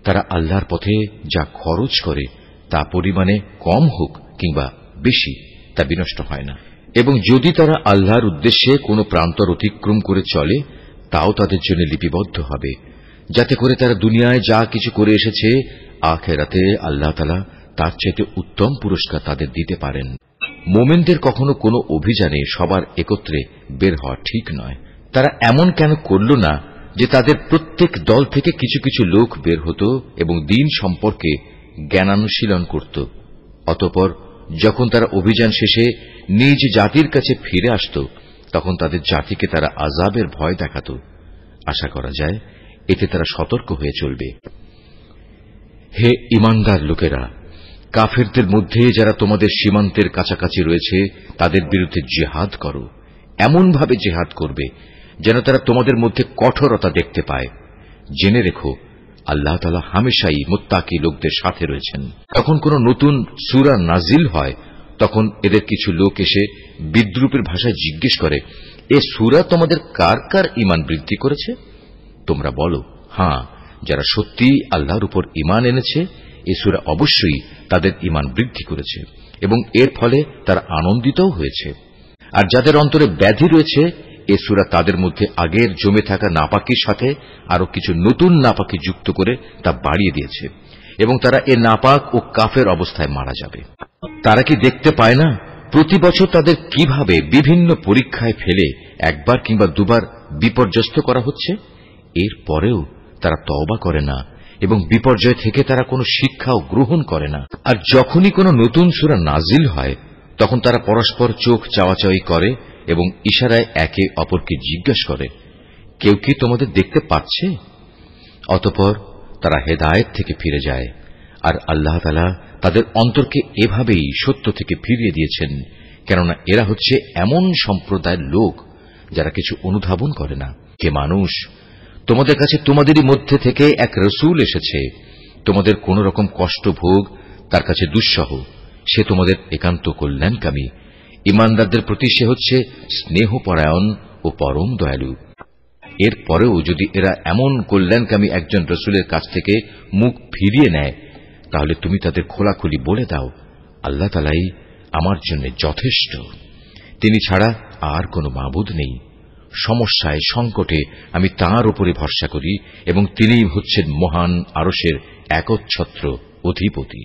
তারা আল্লাহর পথে যা খরচ করে তা পরিমাণে কম হোক কিংবা বেশি, তা বিনষ্ট হয় না। এবং যদি তারা আল্লাহর উদ্দেশ্যে কোনো প্রান্তর অতিক্রম করে চলে, তাও তাদের জন্য লিপিবদ্ধ হবে, যাতে করে তারা দুনিয়ায় যা কিছু করে এসেছে, আখিরাতে আল্লাহ তাআলা তার চাইতে উত্তম পুরস্কার তাদের দিতে পারেন। মুমিনদের কখনো কোনো অভিযানে সবার একত্রে বের হওয়া ঠিক নয়। তারা এমন কেন করল না যে তাদের প্রত্যেক দল থেকে কিছু কিছু লোক বের হতো এবং দ্বীন সম্পর্কে জ্ঞানানুশীলন করত। অতঃপর যখন তারা অভিযান শেষে নিজ জাতির কাছে ফিরে আসত, তখন তাদের জাতিকে তারা আযাবের ভয় দেখাত। আশা করা যায় এতে তারা সতর্ক হয়ে চলবে। হে ঈমানদার লোকেরা, কাফেরদের মধ্যে যারা তোমাদের সীমান্তের কাছাকাছি রয়েছে তাদের বিরুদ্ধে জিহাদ করো। এমনভাবে জিহাদ করবে যেন তারা তোমাদের মধ্যে কঠোরতা দেখতে পায়। জেনে রেখো, আল্লাহ তাআলা হামেশাই মুত্তাকি লোকদের সাথে রয়েছেন। যখন কোন নতুন সূরা নাজিল হয়, তখন এদের কিছু লোক এসে বিদ্রূপের ভাষায় জিজ্ঞেস করে, এ সূরা তোমাদের কার কার ঈমান বৃদ্ধি করেছে? তোমরা বলো, হ্যাঁ, যারা সত্যি আল্লাহর উপর ঈমান এনেছে এ সূরা অবশ্যই তাদের ঈমান বৃদ্ধি করেছে এবং এর ফলে তারা আনন্দিতও হয়েছে। আর যাদের অন্তরে ব্যাধি রয়েছে এ সূরা তাদের মধ্যে আগের জমে থাকা নাপাকির সাথে আরো কিছু নতুন নাপাকি যুক্ত করে তা বাড়িয়ে দিয়েছে এবং তারা এ নাপাক ও কাফের অবস্থায় মারা যাবে। তারা কি দেখতে পায় না প্রতি বছর তাদের কিভাবে বিভিন্ন পরীক্ষায় ফেলে একবার কিংবা দুবার বিপর্যস্ত করা হচ্ছে? এর পরেও তারা তওবা করে না এবং বিপর্যয় থেকে তারা কোনো শিক্ষাও গ্রহণ করে না। আর যখনই কোনো নতুন সূরা নাজিল হয় তখন তারা পরস্পর চোখ চাওয়াচাওয়ি করে এবং ইশারায় একে অপরকে জিজ্ঞাসা করে, কেউ কি তোমাদের দেখতে পাচ্ছে? অতঃপর তারা হেদায়েত থেকে ফিরে যায়। আর আল্লাহ তাআলা তাদের অন্তরকে এভাবেই সত্য থেকে ফিরিয়ে দিয়েছেন, কেননা এরা হচ্ছে এমন সম্প্রদায়ের লোক যারা কিছু অনুধাবন করে না। হে মানুষ, তোমাদের কাছে তোমাদেরই মধ্যে থেকে এক রসূল এসেছে, তোমাদের কোন রকম কষ্ট ভোগ তার কাছে দুঃসহ, সে তোমাদের একান্ত কল্যাণকামী। ঈমানদারদের প্রতি সে হচ্ছে স্নেহপরায়ণ ও পরম দয়ালু। এর পরেও যদি এরা এমন কল্যাণকামী একজন রসূলের কাছ থেকে মুখ ফিরিয়ে নেয় তাহলে তুমি তাদের খোলাখুলি বলে দাও, আল্লাহ তাআলাই আমার জন্য যথেষ্ট, তিনি ছাড়া আর কোনো মাবুদ নেই। সমস্যায় সংকটে আমি তাঁর উপরে ভরসা করি এবং তিনিই হচ্ছেন মহান আরশের একচ্ছত্র অধিপতি।